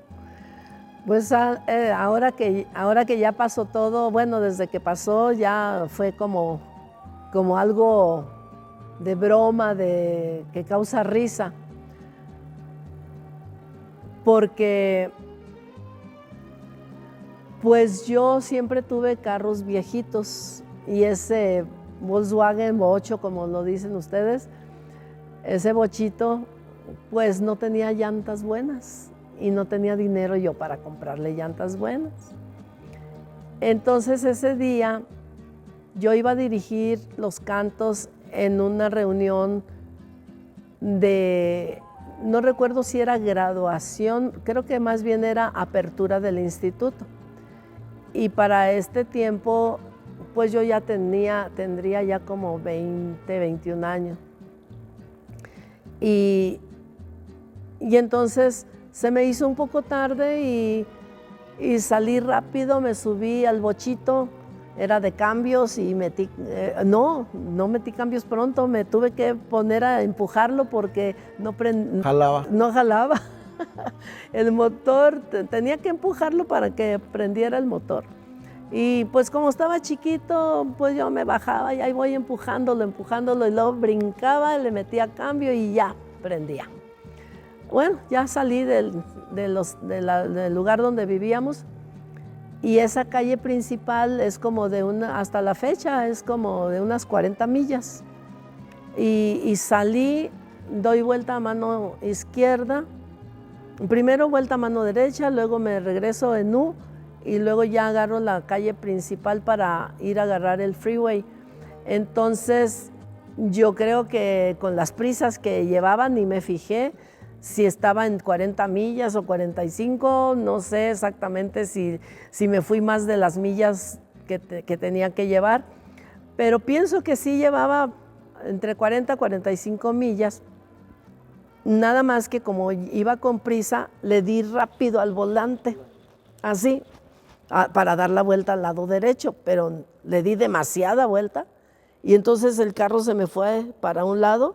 Pues ahora que ya pasó todo, bueno, desde que pasó ya fue como algo de broma, que causa risa, porque pues yo siempre tuve carros viejitos, y ese Volkswagen bocho, como lo dicen ustedes, ese bochito, pues no tenía llantas buenas, y no tenía dinero yo para comprarle llantas buenas. Entonces ese día yo iba a dirigir los cantos en una reunión no recuerdo si era graduación, creo que más bien era apertura del instituto. Y para este tiempo, pues yo ya tendría ya como 20, 21 años. Y entonces se me hizo un poco tarde y salí rápido, me subí al bochito, era de cambios, y no metí cambios pronto, me tuve que poner a empujarlo porque no jalaba. El motor, tenía que empujarlo para que prendiera el motor. Y pues como estaba chiquito, pues yo me bajaba y ahí voy empujándolo, y luego brincaba, le metía cambio y ya prendía. Bueno, ya salí del lugar donde vivíamos, y esa calle principal es como hasta la fecha, es como de unas 40 millas. Y salí, doy vuelta a mano izquierda, primero vuelta a mano derecha, luego me regreso en U, y luego ya agarro la calle principal para ir a agarrar el freeway. Entonces, yo creo que con las prisas que llevaba ni me fijé si estaba en 40 millas o 45, no sé exactamente si me fui más de las millas que tenía que llevar, pero pienso que sí llevaba entre 40 y 45 millas. Nada más que como iba con prisa, le di rápido al volante, así, para dar la vuelta al lado derecho, pero le di demasiada vuelta, y entonces el carro se me fue para un lado,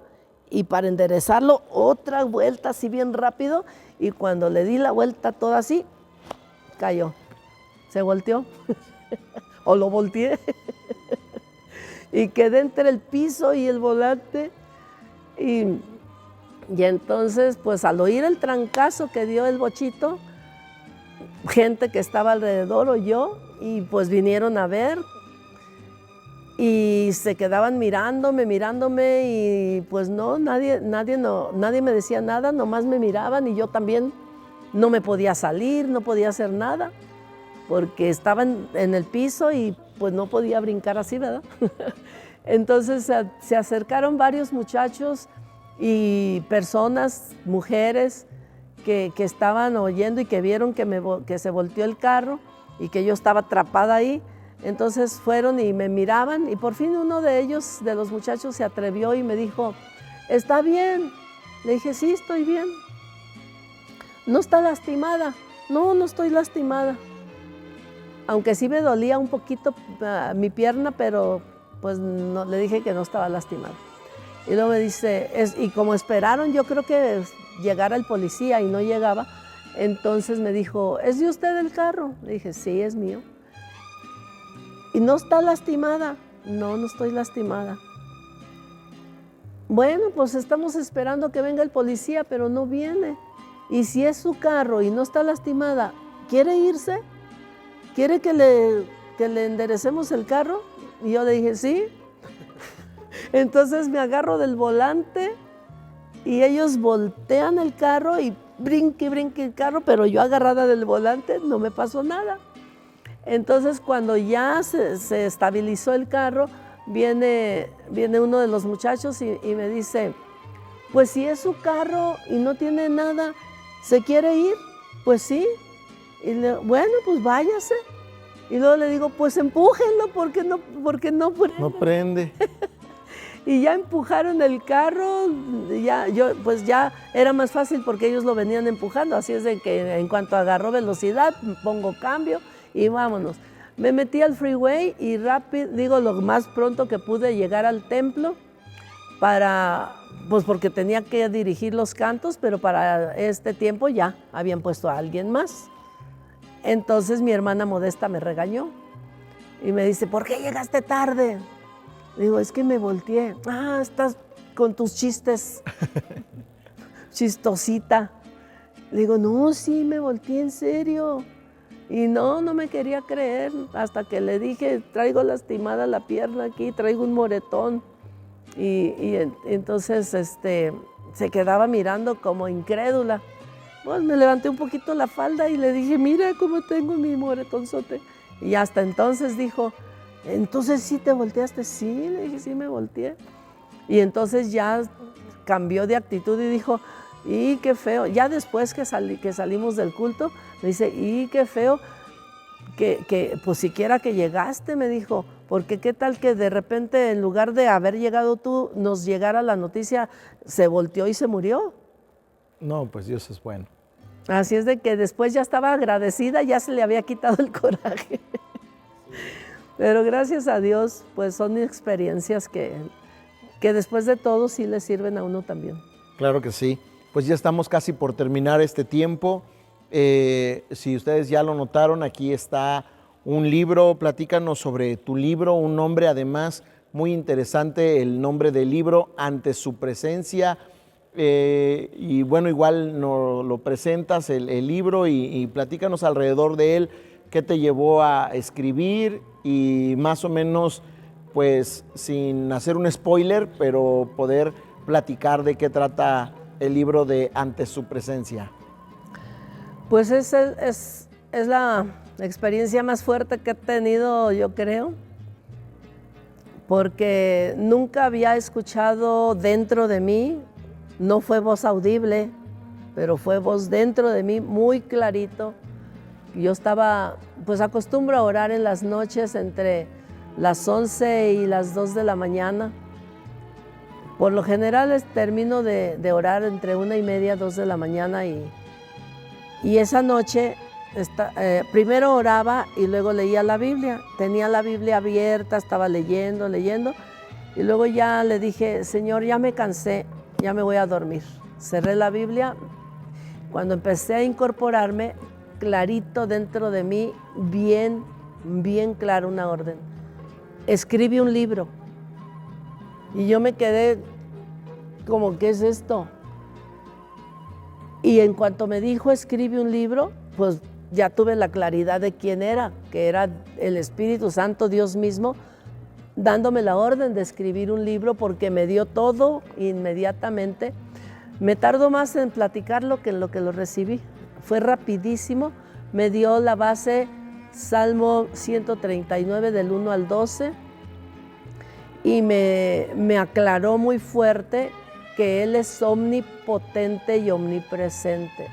y para enderezarlo, otra vuelta así bien rápido, y cuando le di la vuelta toda así, cayó, se volteó, o lo volteé, y quedé entre el piso y el volante, y entonces, pues al oír el trancazo que dio el bochito, gente que estaba alrededor oyó, y pues vinieron a ver, y se quedaban mirándome, y pues no, nadie me decía nada, nomás me miraban, y yo también no me podía salir, no podía hacer nada, porque estaba en el piso y pues no podía brincar así, ¿verdad? Entonces se acercaron varios muchachos y personas, mujeres, que estaban oyendo y que vieron que se volteó el carro y que yo estaba atrapada ahí. Entonces fueron y me miraban, y por fin uno de ellos, de los muchachos, se atrevió y me dijo, ¿está bien? Le dije, sí, estoy bien. ¿No está lastimada? No, no estoy lastimada. Aunque sí me dolía un poquito mi pierna, pero pues no, le dije que no estaba lastimada. Y luego me dice, y como esperaron, yo creo que llegara el policía y no llegaba, entonces me dijo, ¿es de usted el carro? Le dije, sí, es mío. ¿Y no está lastimada? No, no estoy lastimada. Bueno, pues estamos esperando que venga el policía, pero no viene. y si es su carro y no está lastimada, ¿quiere irse? ¿Quiere que le enderecemos el carro? Y yo le dije, sí. Entonces me agarro del volante y ellos voltean el carro y brinque el carro, pero yo agarrada del volante no me pasó nada. Entonces cuando ya se estabilizó el carro, viene uno de los muchachos y me dice, pues si es su carro y no tiene nada, ¿se quiere ir? Pues sí. Y bueno, pues váyase. Y luego le digo, pues empújenlo porque no prende. No prende. Y ya empujaron el carro, pues ya era más fácil porque ellos lo venían empujando, así es de que en cuanto agarró velocidad, pongo cambio y vámonos. Me metí al freeway y rápido, lo más pronto que pude llegar al templo pues porque tenía que dirigir los cantos, pero para este tiempo ya habían puesto a alguien más. Entonces mi hermana Modesta me regañó y me dice, ¿por qué llegaste tarde? Digo, es que me volteé. Ah, estás con tus chistes, chistosita. Digo, no, sí, me volteé en serio. Y no me quería creer hasta que le dije, traigo lastimada la pierna aquí, traigo un moretón. Y entonces se quedaba mirando como incrédula. Pues me levanté un poquito la falda y le dije, mira cómo tengo mi moretonzote. Y hasta entonces dijo, entonces sí te volteaste. Sí, le dije, sí me volteé. Y entonces ya cambió de actitud y dijo, y qué feo. Ya después que salimos del culto, me dice, y qué feo que pues siquiera que llegaste, me dijo, porque qué tal que de repente en lugar de haber llegado tú, nos llegara la noticia, se volteó y se murió. No, pues Dios es bueno. Así es de que después ya estaba agradecida, ya se le había quitado el coraje. Pero gracias a Dios, pues son experiencias que después de todo sí le sirven a uno también. Claro que sí. Pues ya estamos casi por terminar este tiempo. Si ustedes ya lo notaron, aquí está un libro. Platícanos sobre tu libro, un nombre además muy interesante, el nombre del libro, Ante su presencia. Y bueno, igual nos lo presentas el libro y platícanos alrededor de él, qué te llevó a escribir y más o menos, pues sin hacer un spoiler, pero poder platicar de qué trata el libro de Ante su presencia. Pues es la experiencia más fuerte que he tenido, yo creo, porque nunca había escuchado dentro de mí, no fue voz audible, pero fue voz dentro de mí muy clarito. Yo pues acostumbro a orar en las noches entre las 11 y las 2 de la mañana. Por lo general termino de orar entre 1:30, 2 de la mañana y esa noche primero oraba y luego leía la Biblia. Tenía la Biblia abierta, estaba leyendo y luego ya le dije, Señor, ya me cansé, ya me voy a dormir. Cerré la Biblia. Cuando empecé a incorporarme, clarito dentro de mí, bien claro una orden. Escribe un libro. Y yo me quedé como, ¿qué es esto? Y en cuanto me dijo, escribe un libro, pues ya tuve la claridad de quién era, que era el Espíritu Santo, Dios mismo, dándome la orden de escribir un libro porque me dio todo inmediatamente. Me tardó más en platicarlo que en lo que lo recibí. Fue rapidísimo. Me dio la base Salmo 139 del 1 al 12 y me aclaró muy fuerte que Él es omnipotente y omnipresente,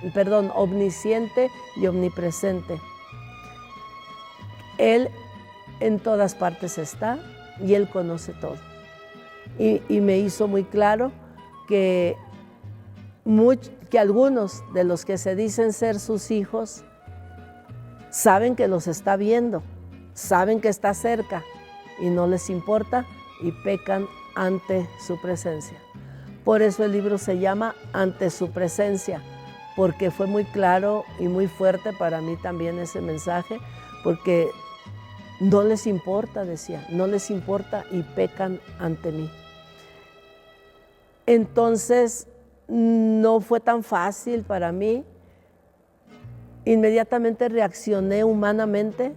omnisciente y omnipresente. Él en todas partes está y Él conoce todo. Y me hizo muy claro que algunos de los que se dicen ser sus hijos saben que los está viendo, saben que está cerca y no les importa y pecan ante su presencia. Por eso el libro se llama Ante su presencia, porque fue muy claro y muy fuerte para mí también ese mensaje, porque no les importa, decía, no les importa y pecan ante mí. Entonces, no fue tan fácil para mí. Inmediatamente reaccioné humanamente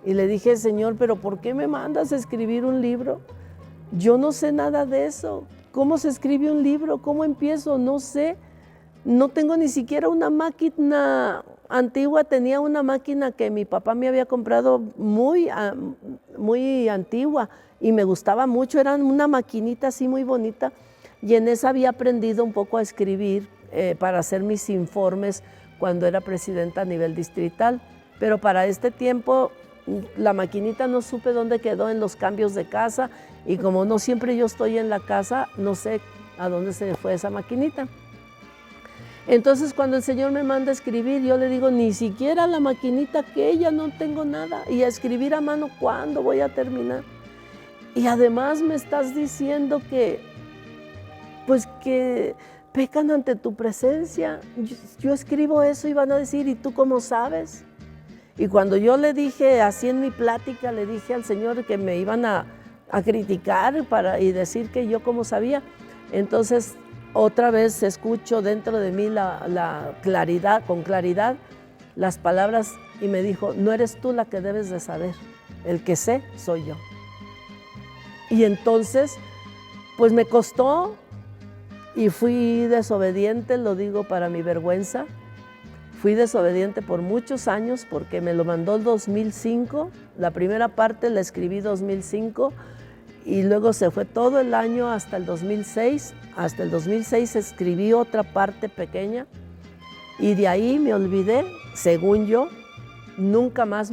y le dije, Señor, ¿pero por qué me mandas a escribir un libro? Yo no sé nada de eso. ¿Cómo se escribe un libro? ¿Cómo empiezo? No sé. No tengo ni siquiera una máquina antigua. Tenía una máquina que mi papá me había comprado muy antigua y me gustaba mucho. Era una maquinita así muy bonita y en esa había aprendido un poco a escribir para hacer mis informes cuando era presidenta a nivel distrital. Pero para este tiempo la maquinita no supe dónde quedó en los cambios de casa y como no siempre yo estoy en la casa, no sé a dónde se fue esa maquinita. Entonces cuando el Señor me manda a escribir, yo le digo, ni siquiera la maquinita aquella, no tengo nada. Y a escribir a mano, ¿cuándo voy a terminar? Y además me estás diciendo que, pues que pecan ante tu presencia. Yo escribo eso y van a decir, ¿y tú cómo sabes? Y cuando yo le dije, así en mi plática, le dije al Señor que me iban a criticar y decir que yo cómo sabía, entonces otra vez escucho dentro de mí la claridad, con claridad, las palabras y me dijo, no eres tú la que debes de saber, el que sé soy yo. Y entonces, pues me costó y fui desobediente, lo digo para mi vergüenza. Fui desobediente por muchos años porque me lo mandó el 2005, la primera parte la escribí 2005 y luego se fue todo el año hasta el 2006. Hasta el 2006 escribí otra parte pequeña y de ahí me olvidé, según yo, nunca más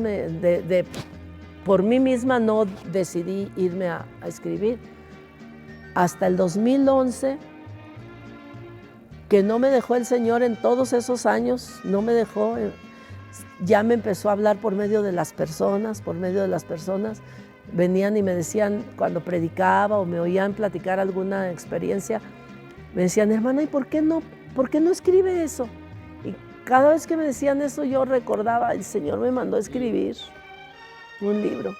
por mí misma no decidí irme a escribir. Hasta el 2011, que no me dejó el Señor en todos esos años, no me dejó, ya me empezó a hablar por medio de las personas, venían y me decían cuando predicaba o me oían platicar alguna experiencia, me decían, hermana, ¿y por qué no escribe eso? Y cada vez que me decían eso yo recordaba, el Señor me mandó a escribir un libro.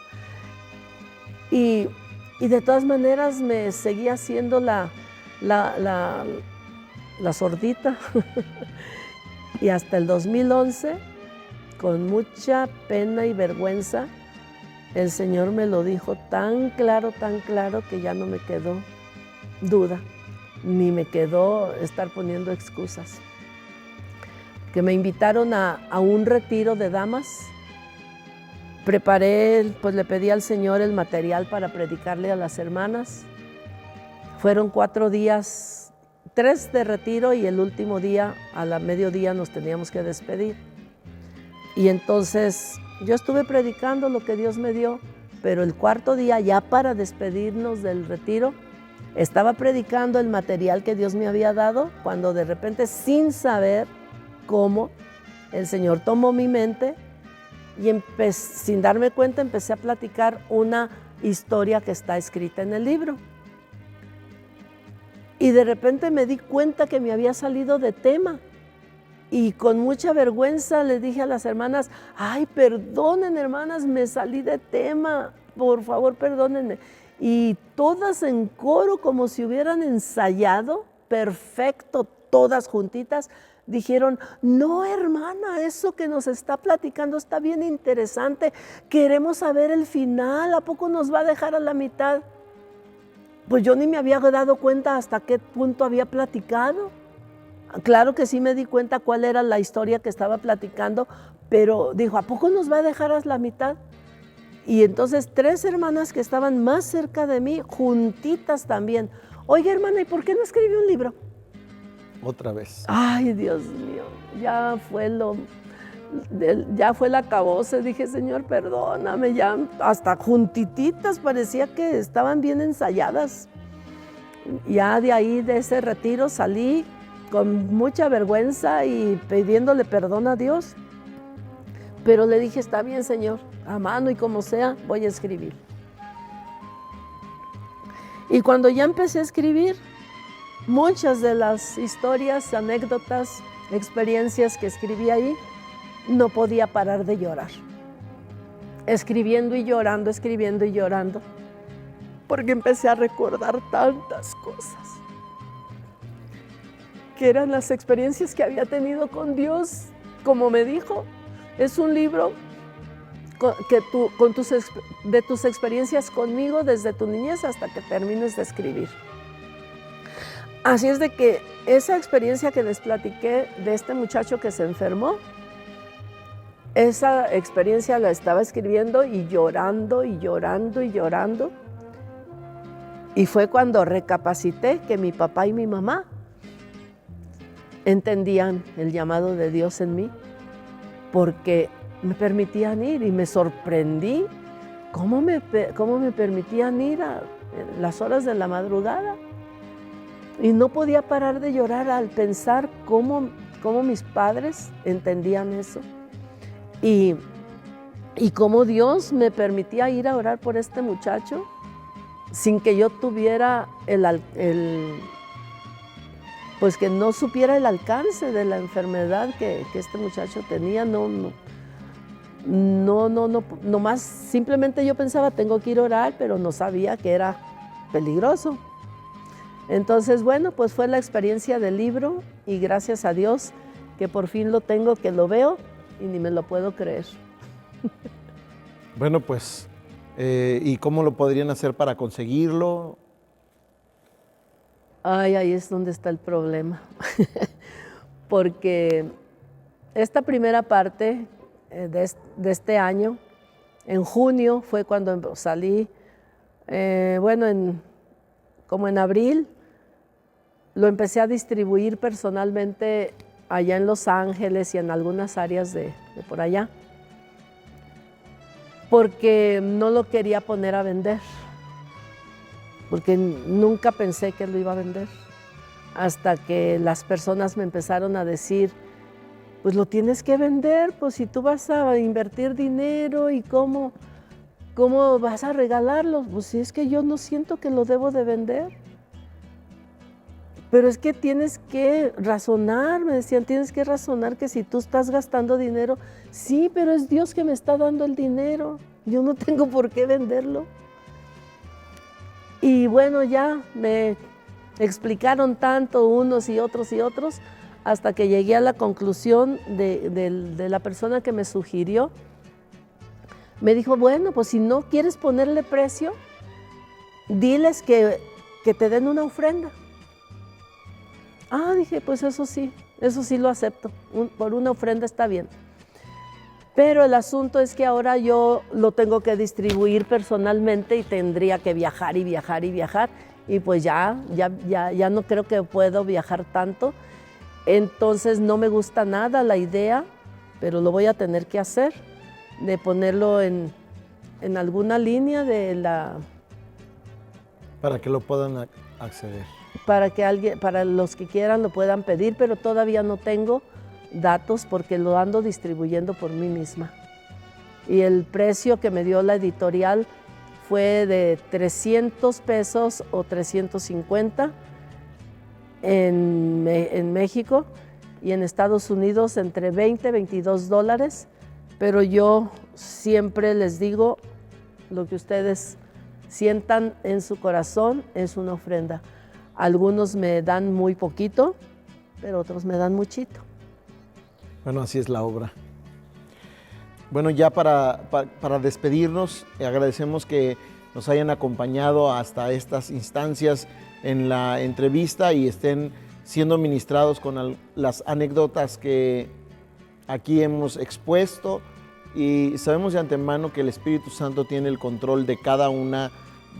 Y de todas maneras me seguía haciendo la sordita. Y hasta el 2011, con mucha pena y vergüenza, el Señor me lo dijo tan claro, que ya no me quedó duda, ni me quedó estar poniendo excusas. Que me invitaron a un retiro de damas. Preparé, pues le pedí al Señor el material para predicarle a las hermanas. Fueron 4 días, 3 de retiro y el último día, a la mediodía, nos teníamos que despedir. Y entonces yo estuve predicando lo que Dios me dio, pero el 4.º día, ya para despedirnos del retiro, estaba predicando el material que Dios me había dado, cuando de repente, sin saber cómo, el Señor tomó mi mente y sin darme cuenta empecé a platicar una historia que está escrita en el libro. Y de repente me di cuenta que me había salido de tema. Y con mucha vergüenza le dije a las hermanas, ay, perdonen hermanas, me salí de tema, por favor perdónenme. Y todas en coro, como si hubieran ensayado, perfecto, todas juntitas, dijeron, no hermana, eso que nos está platicando está bien interesante, queremos saber el final, ¿a poco nos va a dejar a la mitad? Pues yo ni me había dado cuenta hasta qué punto había platicado. Claro que sí me di cuenta cuál era la historia que estaba platicando, pero dijo, ¿a poco nos va a dejar a la mitad? Y entonces 3 hermanas que estaban más cerca de mí, juntitas también. Oiga, hermana, ¿y por qué no escribe un libro? Otra vez. Ay, Dios mío, ya fue el acabose. Dije, Señor, perdóname, ya hasta juntititas, parecía que estaban bien ensayadas. Ya de ahí, de ese retiro, salí con mucha vergüenza y pidiéndole perdón a Dios. Pero le dije, está bien, Señor, a mano y como sea, voy a escribir. Y cuando ya empecé a escribir, muchas de las historias, anécdotas, experiencias que escribí ahí, no podía parar de llorar. Escribiendo y llorando, porque empecé a recordar tantas cosas que eran las experiencias que había tenido con Dios. Como me dijo, es un libro de tus experiencias conmigo desde tu niñez hasta que termines de escribir. Así es de que esa experiencia que les platiqué de este muchacho que se enfermó, esa experiencia la estaba escribiendo y llorando y llorando y llorando. Y fue cuando recapacité que mi papá y mi mamá entendían el llamado de Dios en mí, porque me permitían ir y me sorprendí cómo me permitían ir a las horas de la madrugada. Y no podía parar de llorar al pensar cómo mis padres entendían eso. Y cómo Dios me permitía ir a orar por este muchacho sin que yo tuviera pues que no supiera el alcance de la enfermedad que este muchacho tenía. Nomás simplemente yo pensaba, tengo que ir a orar, pero no sabía que era peligroso. Entonces, bueno, pues fue la experiencia del libro y gracias a Dios que por fin lo tengo, que lo veo y ni me lo puedo creer. Bueno, pues, ¿y cómo lo podrían hacer para conseguirlo? Ay, ahí es donde está el problema. Porque esta primera parte de este año, en junio fue cuando salí, como en abril, lo empecé a distribuir personalmente allá en Los Ángeles y en algunas áreas de por allá, porque no lo quería poner a vender, porque nunca pensé que lo iba a vender, hasta que las personas me empezaron a decir, pues lo tienes que vender, pues si tú vas a invertir dinero y cómo vas a regalarlo, pues si es que yo no siento que lo debo de vender. Pero es que tienes que razonar, me decían, tienes que razonar que si tú estás gastando dinero, sí, pero es Dios que me está dando el dinero, yo no tengo por qué venderlo. Y bueno, ya me explicaron tanto unos y otros, hasta que llegué a la conclusión de la persona que me sugirió. Me dijo, bueno, pues si no quieres ponerle precio, diles que te den una ofrenda. Ah, dije, pues eso sí lo acepto, por una ofrenda está bien. Pero el asunto es que ahora yo lo tengo que distribuir personalmente y tendría que viajar y viajar y viajar, y pues ya no creo que puedo viajar tanto. Entonces no me gusta nada la idea, pero lo voy a tener que hacer, de ponerlo en alguna línea Para que lo puedan acceder. Para los que quieran lo puedan pedir, pero todavía no tengo datos porque lo ando distribuyendo por mí misma. Y el precio que me dio la editorial fue de 300 pesos o 350 en México, y en Estados Unidos entre 20 y 22 dólares, pero yo siempre les digo, lo que ustedes sientan en su corazón es una ofrenda. Algunos me dan muy poquito, pero otros me dan muchito. Bueno, así es la obra. Bueno, ya para despedirnos, agradecemos que nos hayan acompañado hasta estas instancias en la entrevista y estén siendo ministrados con las anécdotas que aquí hemos expuesto, y sabemos de antemano que el Espíritu Santo tiene el control de cada una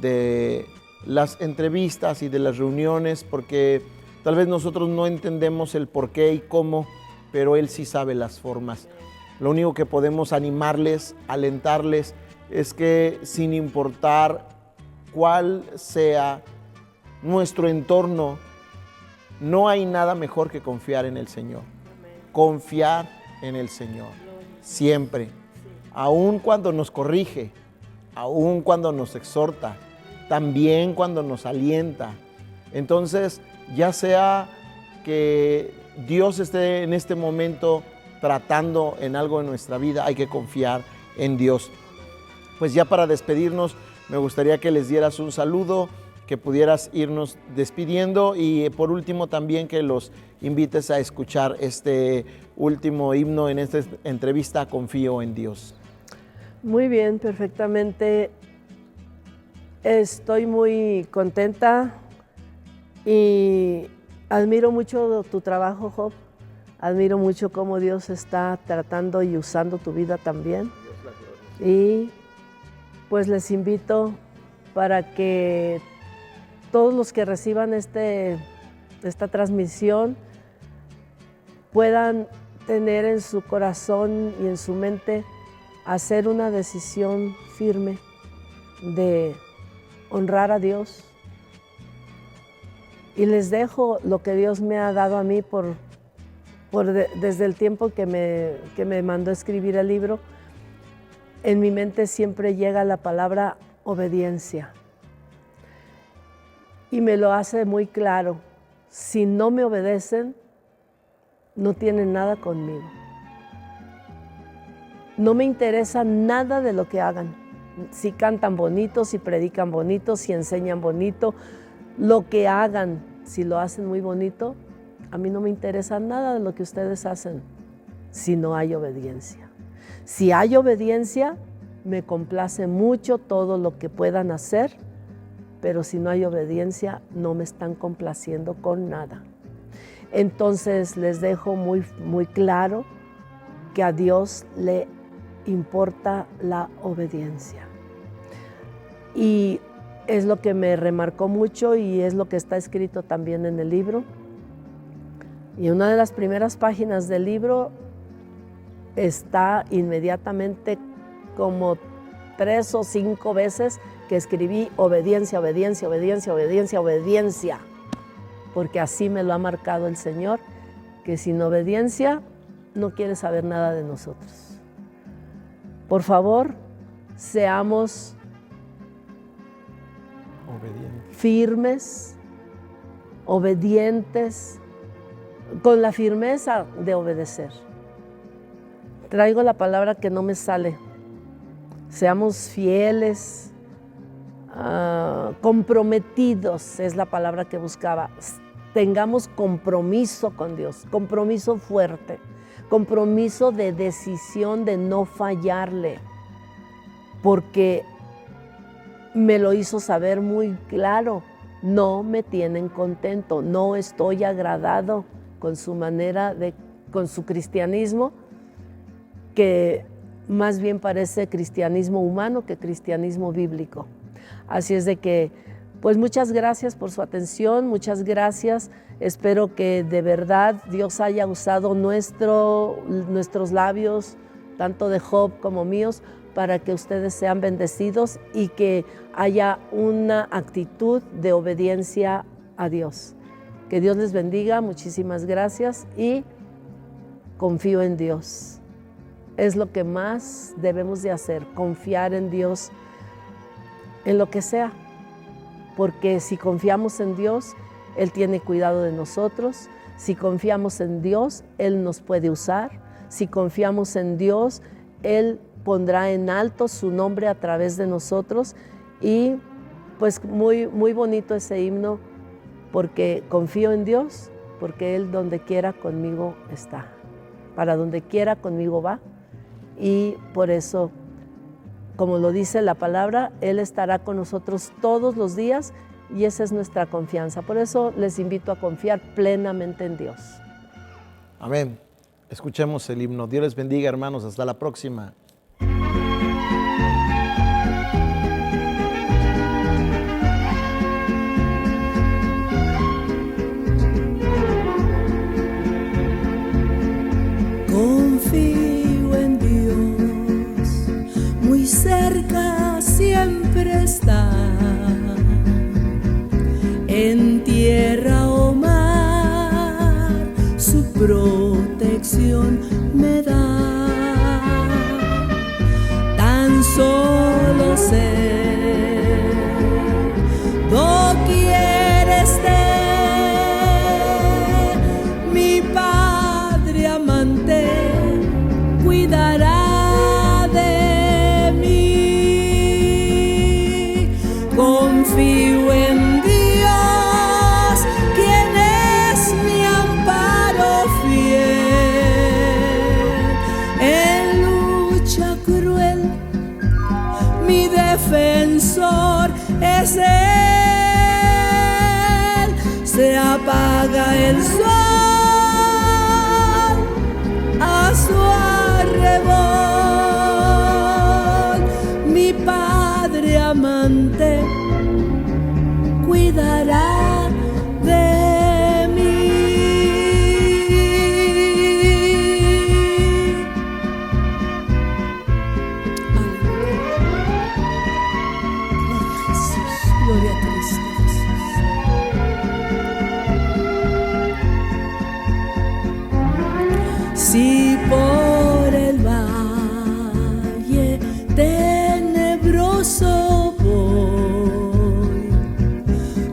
de las entrevistas y de las reuniones, porque tal vez nosotros no entendemos el por qué y cómo, pero Él sí sabe las formas. Lo único que podemos animarles, alentarles, es que sin importar cuál sea nuestro entorno, no hay nada mejor que confiar en el Señor. Confiar en el Señor, siempre. Aun cuando nos corrige, aun cuando nos exhorta, también cuando nos alienta. Entonces, ya sea que Dios esté en este momento tratando en algo en nuestra vida, hay que confiar en Dios. Pues ya para despedirnos, me gustaría que les dieras un saludo, que pudieras irnos despidiendo y por último también que los invites a escuchar este último himno en esta entrevista, Confío en Dios. Muy bien, perfectamente. Estoy muy contenta y admiro mucho tu trabajo, Job. Admiro mucho cómo Dios está tratando y usando tu vida también. Y pues les invito para que todos los que reciban esta transmisión puedan tener en su corazón y en su mente hacer una decisión firme de honrar a Dios. Y les dejo lo que Dios me ha dado a mí desde el tiempo que me mandó a escribir el libro. En mi mente siempre llega la palabra obediencia. Y me lo hace muy claro. Si no me obedecen, no tienen nada conmigo. No me interesa nada de lo que hagan. Si cantan bonito, si predican bonito, si enseñan bonito, lo que hagan, si lo hacen muy bonito, a mí no me interesa nada de lo que ustedes hacen si no hay obediencia. Si hay obediencia, me complace mucho todo lo que puedan hacer, pero si no hay obediencia, no me están complaciendo con nada. Entonces les dejo muy, muy claro que a Dios le importa la obediencia. Y es lo que me remarcó mucho y es lo que está escrito también en el libro. Y una de las primeras páginas del libro está inmediatamente como 3 o 5 veces que escribí obediencia, obediencia, obediencia, obediencia, obediencia, porque así me lo ha marcado el Señor, que sin obediencia no quiere saber nada de nosotros. Por favor, seamos firmes, obedientes, con la firmeza de obedecer. Traigo la palabra que no me sale. Seamos fieles, comprometidos, es la palabra que buscaba. Tengamos compromiso con Dios, compromiso fuerte, compromiso de decisión de no fallarle, porque me lo hizo saber muy claro. No me tienen contento, no estoy agradado con su manera con su cristianismo, que más bien parece cristianismo humano que cristianismo bíblico. Así es de que, pues muchas gracias por su atención, muchas gracias. Espero que de verdad Dios haya usado nuestros labios, tanto de Job como míos, para que ustedes sean bendecidos y que haya una actitud de obediencia a Dios. Que Dios les bendiga, muchísimas gracias y confío en Dios. Es lo que más debemos de hacer, confiar en Dios en lo que sea, porque si confiamos en Dios, Él tiene cuidado de nosotros. Si confiamos en Dios, Él nos puede usar. Si confiamos en Dios, Él pondrá en alto su nombre a través de nosotros. Y pues muy, muy bonito ese himno, porque confío en Dios, porque Él donde quiera conmigo está. Para donde quiera conmigo va. Y por eso, como lo dice la palabra, Él estará con nosotros todos los días y esa es nuestra confianza. Por eso les invito a confiar plenamente en Dios. Amén. Escuchemos el himno. Dios les bendiga, hermanos. Hasta la próxima. Confío en Dios, muy cerca siempre está, en tierra o mar, su protección me da. Tan solo sé, doquier esté, mi Padre amante cuidará de mí. Confío en Dios, es Él. Se apaga el sol a su arrebol. Mi Padre amante cuidará de mí. Gloria a Cristo Jesús. Si por el valle tenebroso voy,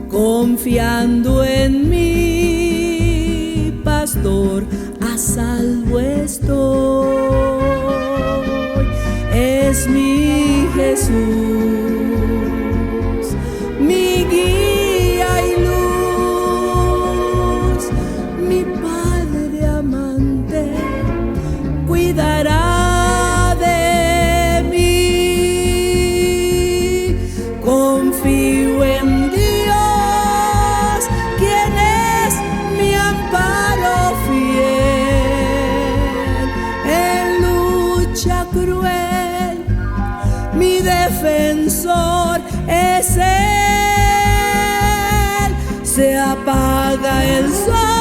confiando en mi pastor, a salvo estoy. Es mi Jesús, mi guía y luz, mi Padre amante cuidará de mí. Confío en Dios, quien es mi amparo fiel. En lucha cruel, mi defensor es Él. Se apaga el sol